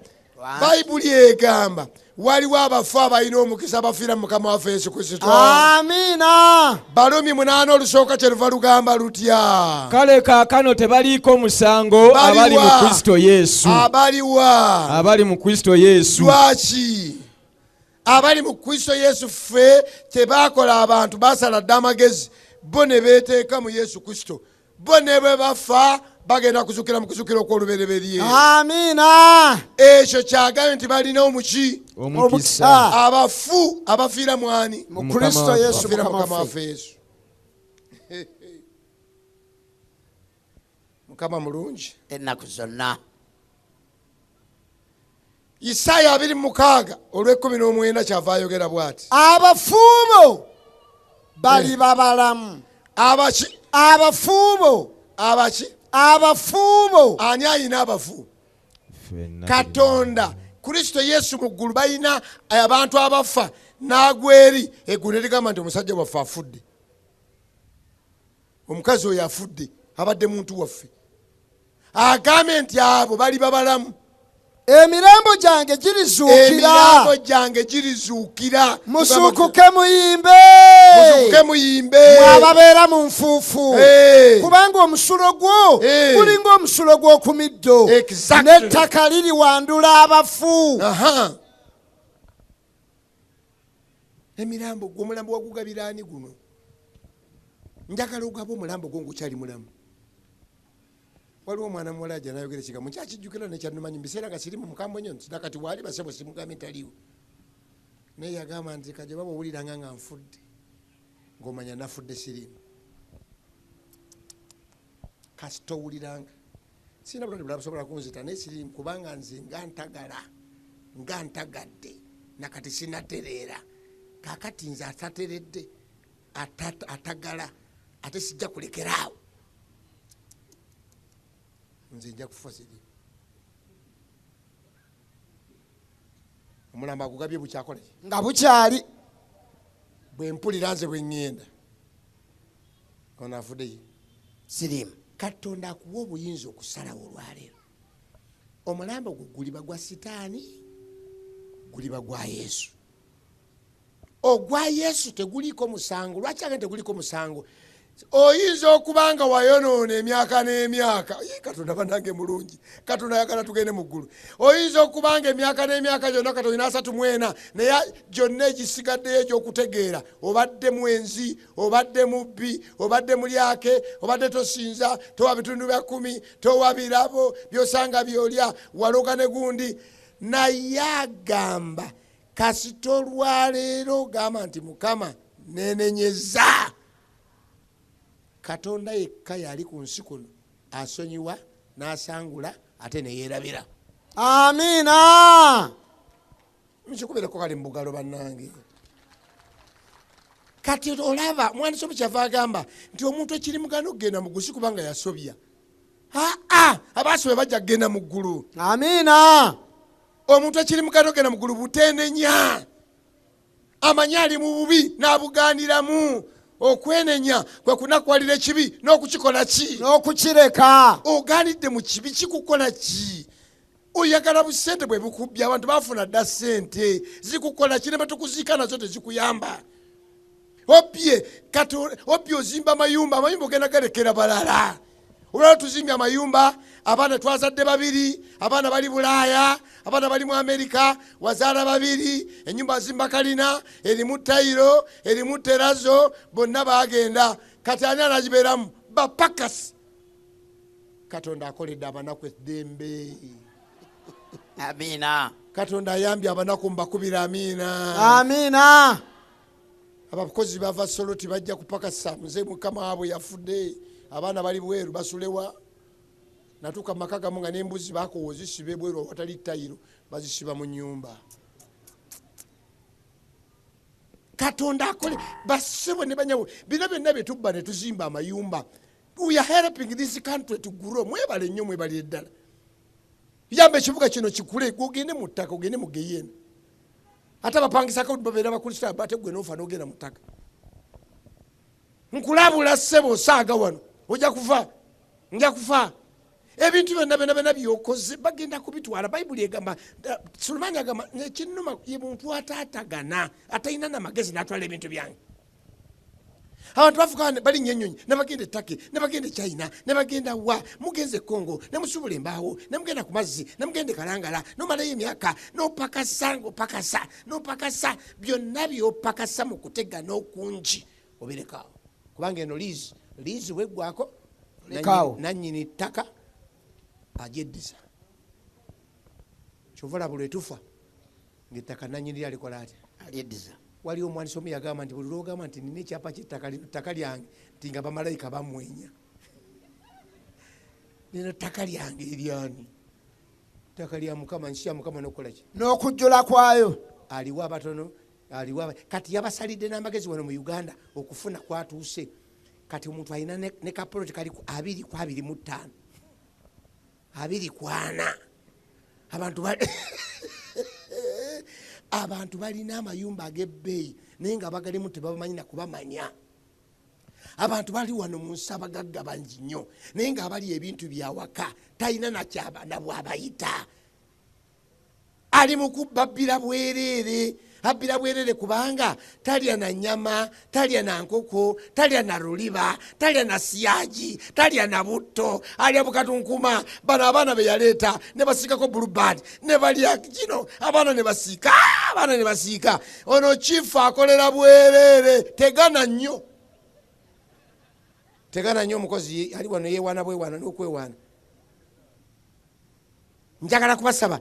Bayibuli egamba waliwo abafu abalina omukisa abafiira mu mukama waffe Yesu Kristo. Amiina. Balumi 8 olusooka kyeluva lugamba lutya? Kale kaakano tebaliiko musango abali mu Kristo Yesu. Abali mu Kristo Yesu. Lwaki? Abali mu Kristo Yesu ffe tebaakola abantu basala dda amagezi bo ne beeteeka mu Yesu Kristo bo ne bwe bafa bagenda kuzukira mu kuzukira okw'olubereberye. Amiina. Ekyo kyagambye nti balina omukisa abafu abafiira mwani mu Kristo Yesu mukama waffe Yesu. Mukama mulungi ennaku zonna. Isaaya 26 olw'19 kyava ayogera bw'ati abafuubo bali babalamu. Abaki? Abafuubo. Abaki? Abafuubo. Ani ayina abafu? Katonda. Kristo Yesu mu ggulu balina abantu abafa n'agweri eggulu ne ligamba nti omusajja waffe afudde, omukazi oyo afudde abadde muntu waffe. Agambye nti abo bali babalamu. Emirambo gyange girizuukira. Musukuke muyimbe. Mwababeera mu nfuufu. Kubanga omusulo gwo gulinga omusulo gw'oku middo. N'ettaka liriwandula abafu. Emirambo gwo omulambo wagugabira ani guno? Njagala ogaba omulambo gwo ngukyali mulamu. Waliwo omwana muwala ajja n'ayogera ekigambo nkyakijjukira nekyannumanyi mu biseera nga siri mu mukambwe nnyo nti nakati waali basebo simugambe taliwo. Naye yagamba nti Kajoba bw'owuliranga nga nfudde ng'omanya nafudde sirimu. Kasita owuliranga sirina bulwadde bulala busobola kunzita naye sirimu kubanga nze nga ntagadde nakati sinatereera. Kaakati nze atateredde atagala ate sijja kulekeraawo. Nze nja kufa siri. omulamba agugabye bukyakola nga bukyali bwe mpulira nze bwe ŋŋenda ono afuddeyo sirimu. Katonda akuwa obuyinza okusalawo olwaleero. Omulambo gwo guliba gwa sitaani, guliba gwa Yesu. Ogwa Yesu teguliko musango. Lwaki agende teguliko musango? Oyinza okuba nga wayonoona emyaka n'emyaka. Katonda banange mulungi. Katonda ayagala tugende mu ggulu. Oyinza okuba nga emyaka n'emyaka gyonna Katonda ina 34 naye gyonna egisigaddeyo egy'okutegeera. Obadde mwenzi, obadde mubbi, obadde mulyake, obadde tosinza, towa bitundu bya 10, towa birabo, byosanga byolya, waloga ne gundi. Naye agamba kasita olwaleero gamba nti Mukama nenenyeza. Katonda yekka yali ku nsi kuno asonyiwa n'asangula ate ne yeerabira. Amiina. Mukikubeerako kali mu bugalo bannange. Kati olaba mwandiisi omukyava agamba nti omuntu ekiri mugano okugenda mu ggulu si kubanga yasobya. Abaasobya bajja kugenda mu ggulu. Amiina. Omuntu ekiri mugano okugenda mu ggulu butenenya. Amanyi ali mu bubi n'abugaaniramu. Okwenenya kwe kunakwalira ekibi n'okukikola ki? N'okukireka. Ogaanidde mu kibi kikukola ki? Oyagala busente bwe bukubya abantu bafuna dda ssente zikukola ki? Ne batukuziika nazo tezikuyamba. Obbye ozimba amayumba ogenda galekera balala. Olwala tuzimbye amayumba, abaana twazadde 2, abaana bali Bulaaya, abaana bali mu Amerika, wazaala 2, ennyumba zimba kalina, erimu tayiro, erimu terazo, bonna bagenda. Kati ani anagibeeramu? Bapakasi. Katonda akoledde abanaku eddembe. Amiina. Katonda ayambye abanaku mbakubira amiina. Amiina. Abakozi bava Soloti bajja kupakasa muze Mukama waabwe yafudde. Abaana bali bweru basulewa. Natuka maka gamu nga n'embuzi bakoowa zisibe bweru awatali tayiro bazisiba mu nnyumba. Katonda akole basebo ne banyawo. Bino byonna bye tubba ne tuzimba amayumba. We are helping this country to grow. Mwebale nnyo mwebale eddala. Yambe ekibuga kino kikule ogende mu ttaka ogende mu Geyena. Ate abapangisako babeera bakulisita ate gwe n'ofa n'ogenda mu ttaka. Nkulabula ssebo saaga wano. Ojja kufa. Nja kufa. Ebintu byonna byokoze bagenda kubitwala. Bayibuli egamba Sulemaani agamba ekinnuma ye muntu ataatagana atalina n'amagezi n'atwala ebintu byange. Abantu bafuka bali nnyonyi ne bagenda ettake ne bagenda China ne bagenda wa mugenze Congo ne musubula embaawo ne mugenda ku mazzi ne mugende Kalangala nomalayo emyaka n'opakasa byonna by'opakasa mu kutega n'okungi obirekawo. Kubanga eno liizi weggwako nannyini ttaka agyeddiza. Kyova olaba lwe tufa ng'ettaka nannyini lyalikola atya alyeddiza. Waliwo omwandiisi omu yagamba nti buli lwogamba nti nina ekyapa ky'ettaka lyange nti nga bamalayika bamwenya. Nino ttaka lyange eryani? Ttaka lya Mukama, nsi ya Mukama n'okukola ki? N'okujjula kwayo. Aliwo abatono, aliwo kati yabasalidde n'amagezi wano mu Uganda okufuna kwatuuse. Kati omuntu alina ne kapoloti kali 2.25 2.4 abantu balina amayumba ag'ebbeeyi naye nga bagalimu tebabamanyi na kubamanya. Abantu bali wano mu nsi abagagga bangi nnyo naye nga abali ebintu byawaka talina nakyabana bwabayita. Ali mu kubbira bwereere, abbira bwereere kubanga talya na nnyama, talya na nkoko, talya na luliba, talya na siyaji, talya na butto, alya bukatunkuma. Bano abaana be yaleeta ne basiikako bluebird ne balya kino, abaana ne basiika. Ono chifu akolera bwereere. Tegana nnyo omukozi ali wano yeewaana bwewaana n'okwewaana. Njagala kubasaba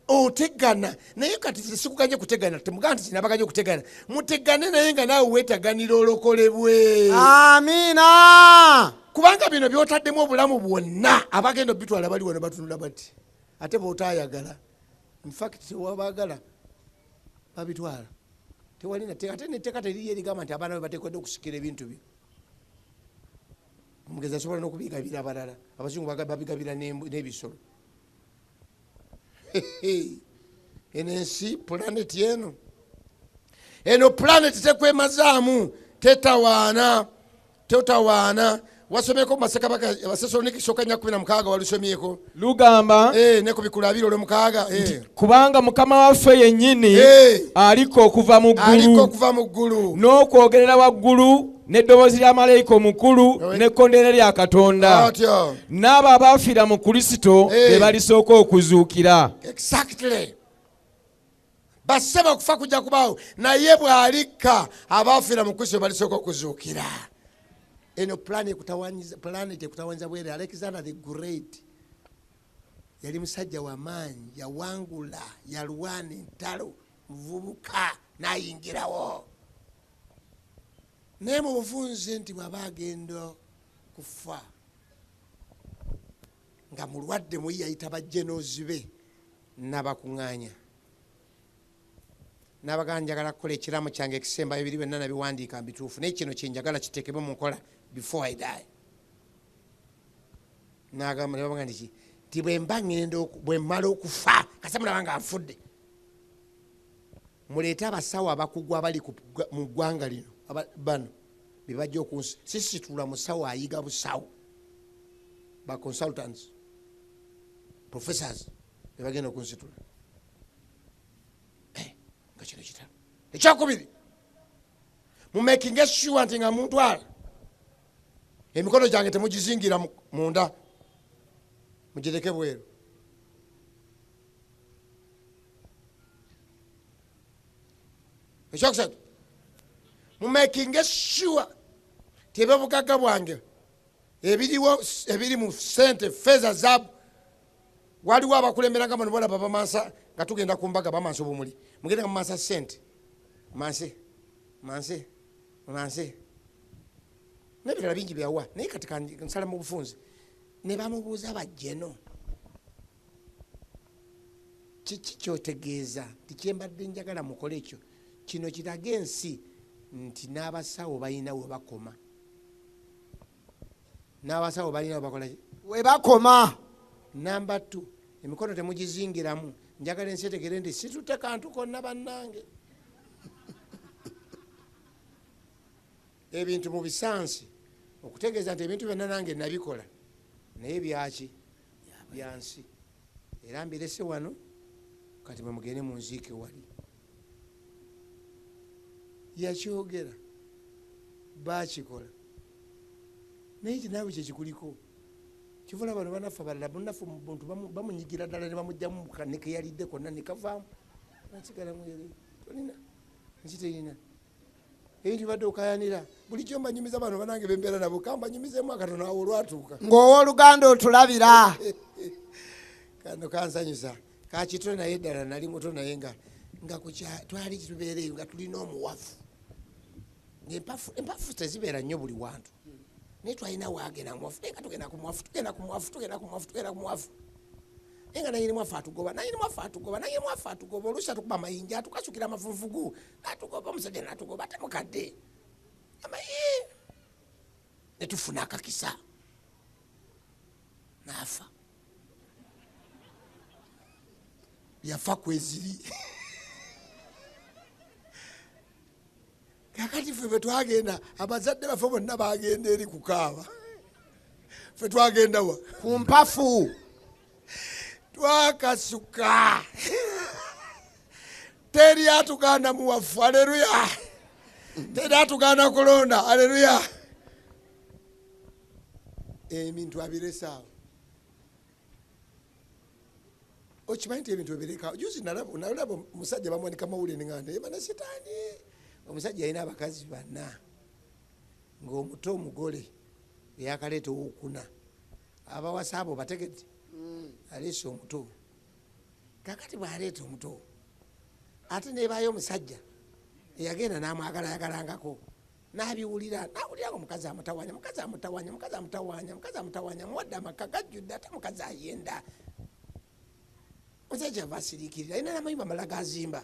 otegana naye kati sikuganye kutegana temugamba nti sinabaganye kutegana. Mutegane naye nga naawe weetaganira olokolebwe. Amiina. Kubanga bino byotaddemu obulamu bwonna abagenda bitwala bali wano batunula bati ate bw'otaayagala infact tewabagala babitwala tewalina ate netteeka teriyo erigamba nti abaana be bateekedde okusikira ebintu bye. Omugezi asobola n'okubigabira abalala. Abazungu babigabira n'ebisolo. enensi planet eno planet tekwemazaamu tetawaana wasomeko mumasekabaka Abatesalonike soka 16 walusomyeko lugamba ne ku bikulu 2:6 kubanga Mukama waffe yennyini aliko okuva mu ggulu n'okwogerera waggulu n'eddoboozi lya malayika omukulu n'ekkondeere lya Katonda n'abo abaafiira mu Kristo be balisooka okuzuukira. Exactly. Basaba okufa kujja kubaawo naye bw'alikka abaafiira mu Kristo balisooka okuzuukira. Eno planet ekutawanyiza bwere. Alexander the Great yali musajja w'amaanyi, yawangula, yalwana entalo, muvubuka n'ayingirawo. Naye mu bufunze nti bw'aba agenda kufa nga mulwadde muyi yayita bajjenoozi be n'abakuŋŋaanya. N'abagamba njagala kukola ekiraamo kyange ekisembayo biri byonna nabiwandiika mbituufu naye kino kyenjagala kiteekebwe mu nkola before I die. N'agamba ne babagamba nti bwe mmala okufa kasa mulaba nga nfudde muleete abasawo abakugu abali mu ggwanga lino bano bebajja okusisitula musawo ayiga busawo ba consultants professors bebagenda okunsitula nga kino kitalo. Ekyokubiri mumakinge sure nti nga muntwala emikono gyange temugizingira munda mugireke bweru. Ekyokusatu mumakinge sure ti ebyobugagga bwange ebiri mu sente feza zaabu waliwo abakulemberanga bano bolaba bamansa nga tugenda ku mbaga bamansa obumuli mugenda nga mumansa sente manse n'ebirala bingi byawa naye kati nsala mu bufunze ne bamubuuza bajjeno kiki kyotegeeza nti kyembadde njagala mukole ekyo kino kirage ensi nti n'abasawo balina we bakoma. N'abasawo balina we bakoma. Namba 2 emikono temugizingiramu njagala ensi etegere nti situtte kantu konna bannange. Ebintu mu bisansi okutegeeza nti ebintu byonna nange nabikola naye byaki byansi era mbirese wano kati bwe mugende mu nziike wali yakyogera bakikola naye kinaawe kyekikuliko kivula bano banafe balala bunafe muntu bamunyigira ddala ne bamugjamu kaneke yalidde konna nekavaamu nasigalamu eri tolina nkiterina ebintu badde okayanira bulijjo mbanyumiza bano banange bembeera nabo kambanyumizemu akatono awo olwatuuka ng'owooluganda otulabira kano kansanyusa kakito naye ddala nali muto naye nga twali tubeereyo nga tulina omuwafu empafu tezibeera nnyo buli wantu naye twalina waagenda muwafu naye nga tugenda ku muwafu naye nga nayini mwafu atugoba oluusi atukuba amayinja atukasukira amafufugu natugoba omusajja natugoba ate mukadde amaye netufuna akakisa nafa yafa kweziri. Kakati ffe twagenda abazadde baffe bonna bagenda eri kukaaba ffe twagenda wa ku mpafu twakasuka teri atuganda muwafu. Aleluya. Teri atuganda kulonda. Aleluya. Ebintu abiresaawo okimanyi nti ebintu ebireka juzi nalaba omusajja bamuwanika mawulire nganda yeba na sitaani. Omusajja alina abakazi 4 ng'omuto omugole eyakaleeta owokuna abawasa abo bategedde aleese omuto. Kakati bw'aleeta omuto ate nebaayo omusajja eyagenda n'amwagalayagalangako n'abiwulira nga omukazi amutawanya muwadde amaka gajjudde ate mukazi ayenda. Omusajja ava asiriikirira alina n'amayumba malala gazimba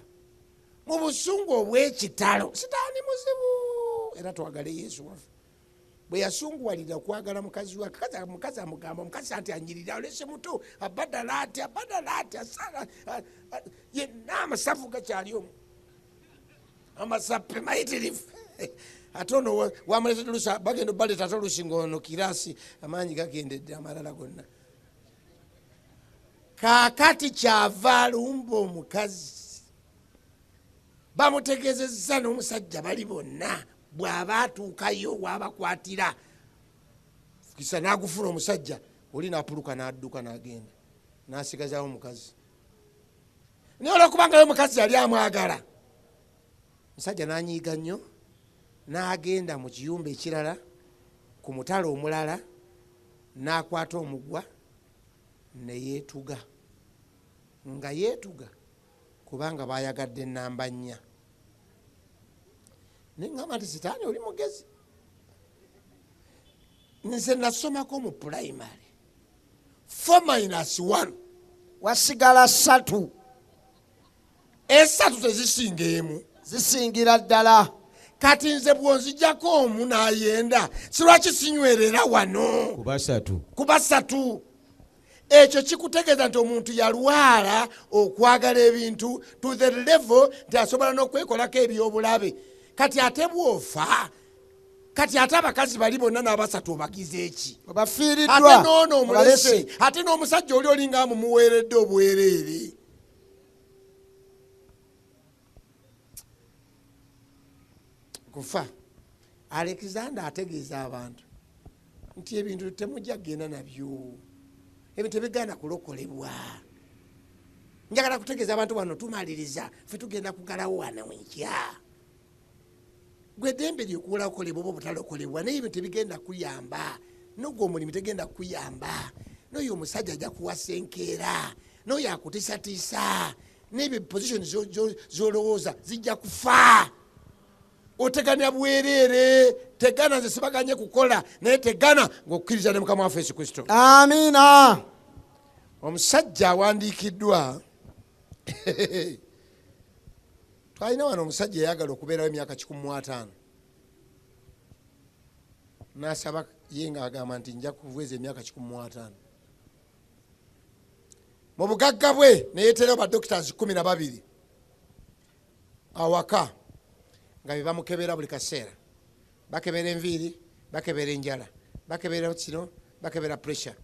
mu busungu obw'ekitalo. Sitaani muzibu era twagale Yesu waffe. bwe yasunguwalira okwagala mukazi we mukazi amugamba omukazi anti anyirira olese muto abadalaati yenna amasafu gakyali omu amasape mayitirivu ate ono wamuletedde olusa bagenda obaleta ate olusinga ono kirasi amaanyi gagendedde amalala gonna kaakati kyava alumba omukazi bamutegezezza n'omusajja bali bonna bw'aba atuukayo waabakwatira kisa n'agufuna omusajja oli n'apuluka n'adduka n'agenda n'asigazaawo omukazi naye olw'okubangayo omukazi yali amwagala omusajja n'anyiiga nnyo n'agenda mu kiyumba ekirala ku mutala omulala n'akwata omugwa ne yeetuga nga yeetuga kubanga bayagadde ennamba nnya neŋŋamba nti sitaani oli mugezi nze nasomako mu pulayimale 4-1 wasigala 3 esatu tezisinga emu zisingira ddala kati nze bwonzijjako omu n'ayenda silwaki sinywerera wano kuba 3 ekyo kikutegeeza nti omuntu yalwala okwagala ebintu to the level nti asobola n'okwekolako ebyobulabe kati ate bwofa kati ate abakazi bali bonna n'abasatu obagize eki obafiiriddwa ate noono omulese ate n'omusajja oli olinga mumuweeredde obwereere kufa Alexander ategeeza abantu nti ebintu temujja kgenda nabyo ebintu tebigaana kulokolebwa njagala kutegeeza abantu bano tumaliriza ffe tugenda kugalawo wana wenkya gwe ddembe lyokuwola kukolebwa oba obutalokolebwa naye ebintu tebigenda kuyamba nogwo omulimu tegenda kuyamba n'oyo omusajja ajja kuwasa enkeera n'oyo akutisatiisa n'ebyo positioni z'olowooza zijja kufa oteganya bwereere tegana nze sibaganye kukola naye tegana ng'okukkiriza ne mukama waffe Yesu Kristo. Amiina. Omusajja awandiikiddwa twalina wano omusajja eyagala okubeerawo emyaka 15 n'asaba ye ng'agamba nti nja kuweeza emyaka 15 mu bugagga bwe neyeeterawo badokitazi 12 awaka nga be bamukebera buli kaseera bakebera enviiri bakebera enjala bakebera kino bakebera pressure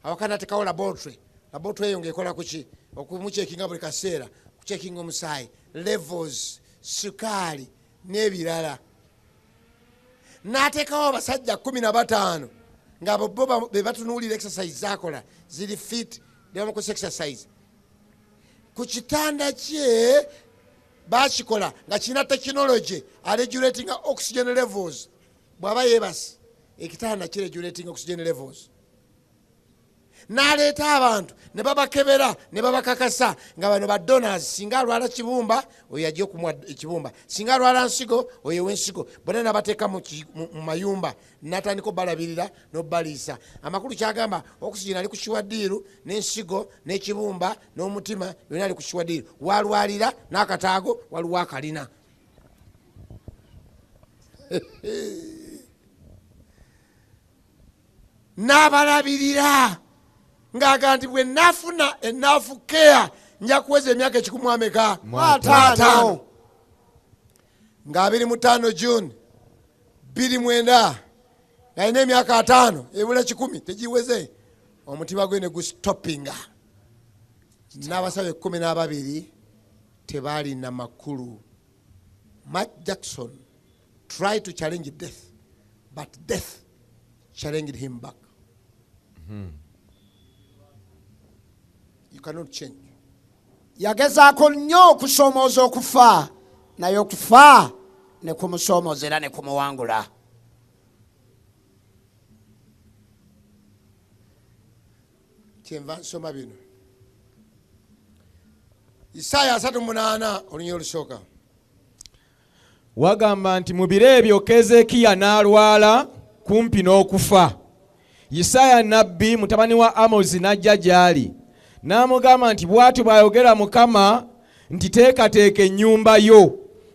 awaka n'atekawo laboratory eyo ng'ekola kuki okumucekinga buli kaseera kucekinga omusaayi levels sukaali n'ebirala n'ateekawo abasajja 15 nga bo be batunuulira exercise zakola ziri fit ne bamukosa exercise ku kitanda kye bakikola nga kirina technology aregulating oxygen levels bw'aba yeebasi ekitanda kiregulating oxygen levels n'aleeta abantu ne babakebera ne babakakasa nga bano ba donors singa alwala kibumba oyo ajja okumuwa ekibumba singa alwala nsigo oyo w'ensigo bonna nabateeka mu mayumba natandika obalabirira n'obaliisa amakulu kyagamba oxygen ali ku kiwaddiiru n'ensigo n'ekibumba n'omutima byonna ali ku kiwaddiiru walwalira n'akataago waliwo akalina n'abalabirira ng'aga nti bwe nafuna enaafu care nja kuweza emyaka 15 nga 25 June 29 ng'alina emyaka 5 ebula 10 tegiweze omutima gwe ne gustopinga n'abasabe 12 tebaalina makulu. Mark Jackson tried to challenge death but death challenged him back. You cannot change. Yagezaako nnyo okusoomooza okufa naye okufa ne kumusoomooza ne kumuwangula. Kyenva nsoma bino Isaaya 38 olunyiro olusooka wagamba nti mu biro ebyo Keezeekiya n'alwala kumpi n'okufa. Isaaya nabbi mutabani wa Amozi n'ajja gy'ali n'amugamba nti bw'atyo bw'ayogera Mukama nti teekateeka ennyumba yo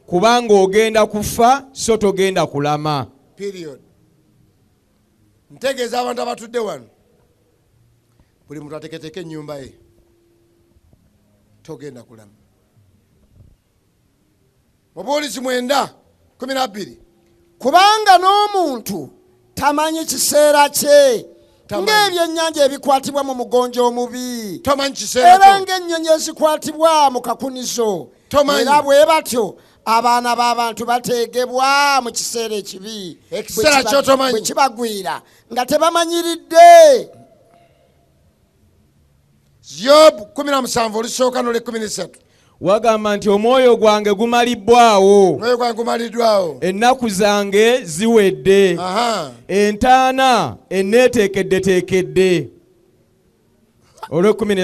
kubanga ogenda kufa so togenda kulama. Period. ntegeeza abantu abatudde wano buli muntu ateketeke ennyumba ye togenda kulama. Mubuulizi 9:12 kubanga n'omuntu tamanyi kiseera kye ng'ebyennyanja ebikwatibwa mu mugonjo omubi era ng'ennyonyi ezikwatibwa mu kakunizo era bwe batyo abaana b'abantu bateegebwa mu kiseera ekibi bwe kibagwira nga tebamanyiridde. Yobu 17 olusooka n'olw'ekkumi wagamba nti omwoyo gwange gumalibbwawo, ennaku zange ziwedde, entaana enneeteekeddeteekedde. olw'ekkumi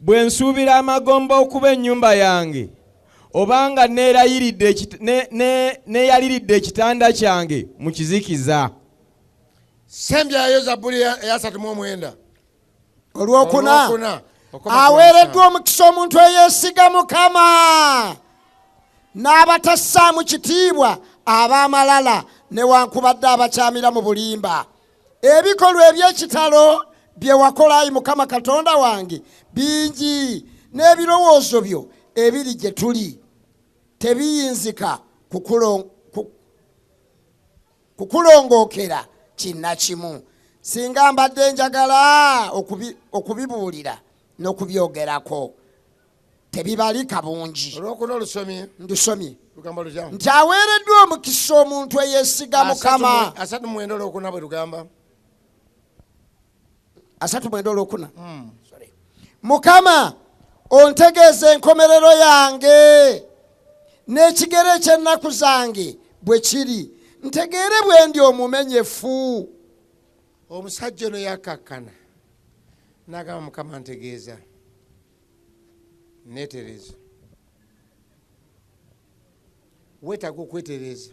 bwe nsuubira amagomba okuba ennyumba yange, obanga neeyaliridde ekitanda kyange mu kizikiza. Sembyayo Zabbuli eya 39 olwokuna aweereddwa omukisa omuntu eyeesiga Mukama n'abatassaamu kitiibwa ab'amalala newankubadde abakyamira mu bulimba. Ebikolwa eby'ekitalo bye wakola ayi Mukama Katonda wange bingi, n'ebirowoozo byo ebiri gye tuli tebiyinzika kukulongookera kinnakimu. Singa mbadde njagala okubibuulira n'okubyogerako tebibalika bungi. Ndusomye nti aweereddwa omukisa omuntu eyeesiga Mukama. 39 Mukama ontegeeza enkomerero yange n'ekigero eky'ennaku zange bwe kiri, ntegeere bwe ndi omumenyefu. Omusajja ono yakkakkana n'agamba Mukama ntegeeza, neetereza. Weetaaga okwetereza,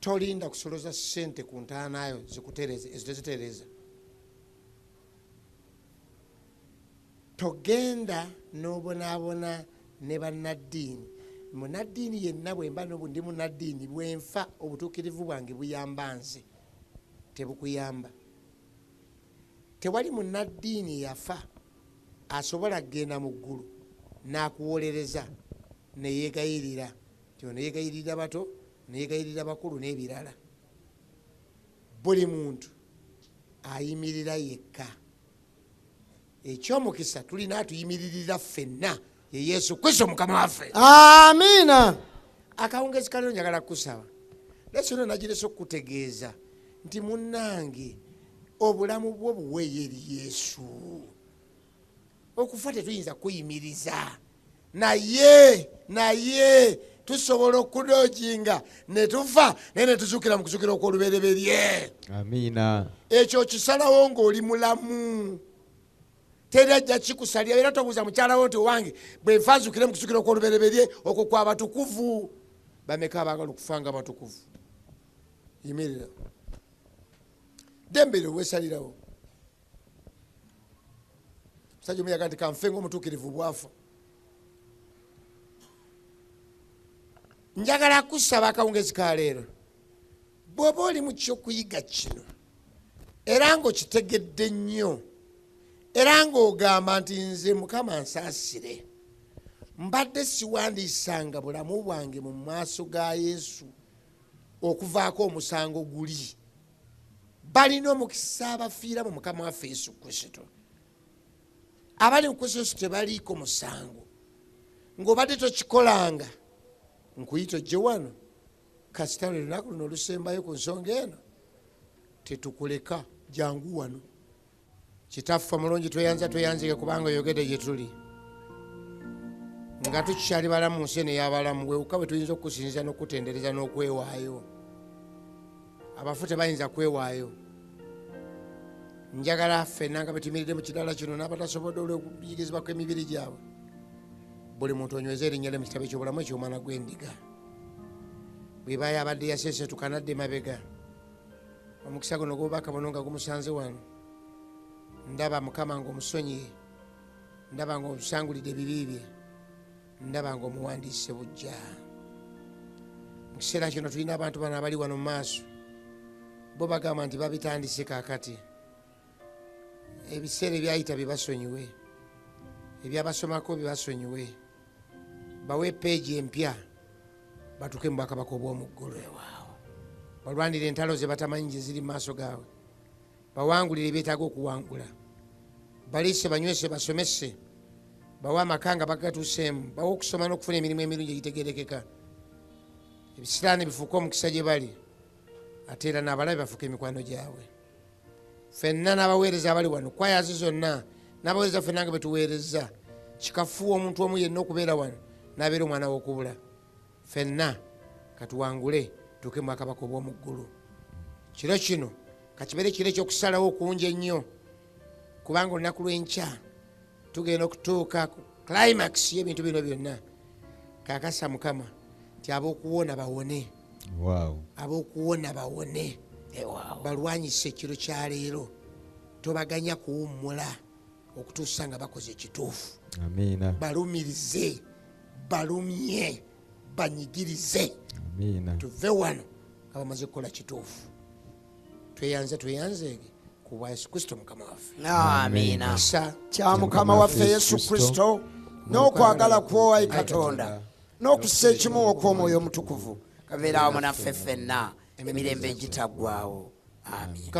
tolinda kusoloza ssente ku ntaanayo zikutereze, ezo tezitereza. Togenda n'obonaabona ne bannaddiini. Munaddiini yenna bwe mba ndi munaddiini bwe nfa obutuukirivu bwange buyamba nze, tebukuyamba. Tewali munaddiini yafa asobola kgenda mu ggulu n'akuwolereza ne yeegayirira nti ono yeegayirira bato, ne yeegayirira bakulu n'ebirala. Buli muntu ayimirira yekka. Ekyomukisa tulina atuyimiririra ffenna ye Yesu Kristo Mukama waffe. Amiina. Akawungezi kalero njagala kusaba. Leso no najirese okutegeeza nti munnange obulamu bwo buweeye eri Yesu. Okufa tetuyinza kuyimiriza. Naye tusobola okudoojinga ne tufa naye ne tuzuukira mu kuzuukira okw'olubereberye. Amiina. Ekyo kisalawo ng'oli mulamu. Terajja kikusalya era tobuuza mukyala wo nti owange bwe nfa nzukire mu kuzuukira okw'olubereberye okwo kwa batukuvu. Bameka abaagala okufa nga batukuvu? Yimirira. Dembere weesalirawo. Musajja omuyaga nti kanfe ng'omutuukirivu bwafa. Njagala kusaba akawungezi ka leero. Bw'oba oli mu ky'okuyiga kino era ng'okitegedde nnyo era ng'ogamba nti nze Mukama nsaasire, mbadde siwandiisanga bulamu bwange mu maaso ga Yesu okuvaako omusango guli. Balina omukisa abafiira mu Mukama waffe Yesu Kristo. Abali mu Kristo Yesu tebaliiko musango. Ng'obadde tokikolanga nkuyita ojje wano kasita olunaku luno olusembayo ku nsonga eno, tetukuleka, jangu wano. Kitaffe omulungi tweyanzike kubanga oyogedde gye tuli. Nga tukyali balamu mu nsi eno ey'abalamu, weewuka bwe tuyinza okukusinziza n'okutendereza n'okwewaayo. Abafu tebayinza kwewaayo. Njagala ffenna nga betuyimiridde mu kidaala kino n'abatasobodde olw'okuyigizibwa kw'emibiri gyabwe, buli muntu onyweza erinnya lye mu kitabo eky'obulamu eky'Omwana gw'Endiga. Bw'ebaayo abadde yaseesetuka n'adda emabega, omukisa guno gw'obubaka buno nga gumusanze wano, ndaba Mukama ng'omusonyiye, ndaba ng'omusangulidde ebibi bye, ndaba ng'omuwandiise bujja. kiseera kino tulina abantu bano abali wano mu maaso bo bagamba nti babitandise kaakati ebiseera ebyayita bibasonyiwe ebyabasomako bibasonyiwe bawe peegi empya batuke mu bwakabaka obw'omuggulu balwanira entalo ze batamanyi gye ziri mu maaso gaabwe bawangulire ebyetaaga okuwangula baliise banywese basomese bawe amaka nga bagatuuseemu bawe okusoma n'okufuna emirimu emirungi egitegerekeka ebisiraani bifuuke omukisa gye bali ate era n'abalabe bafuuke emikwano gyabwe ffenna n'abaweereza abali wano kwayazi zonna n'abaweereza ffenna nga betuweereza kikafuwa omuntu omu yenna okubeera wano n'abeera omwana w'okubula ffenna katuwangule tuuke mu bwakabaka obw'omuggulu kiro kino kakibeere kiro ekyokusalawo okungi ennyo kubanga olunaku lw'enkya tugenda okutuuka ku climax y'ebintu bino byonna kakasa mukama nti ab'okuwona bawone ab'okuwona bawone balwanyise ekiro kya leero tobaganya kuwummula okutuusa nga bakoze ekituufu balumirize balumye banyigirize tuve wano nga bamaze kukola kituufu tweyanze ku bwa Yesu Kristo mukama waffe amina kya mukama waffe Yesu Kristo n'okwagala kw'owa Katonda n'okussa ekimu okw'omwoyo omutukuvu kabeera wamu naffe ffenna emirembe egitaggwaawo. Amin.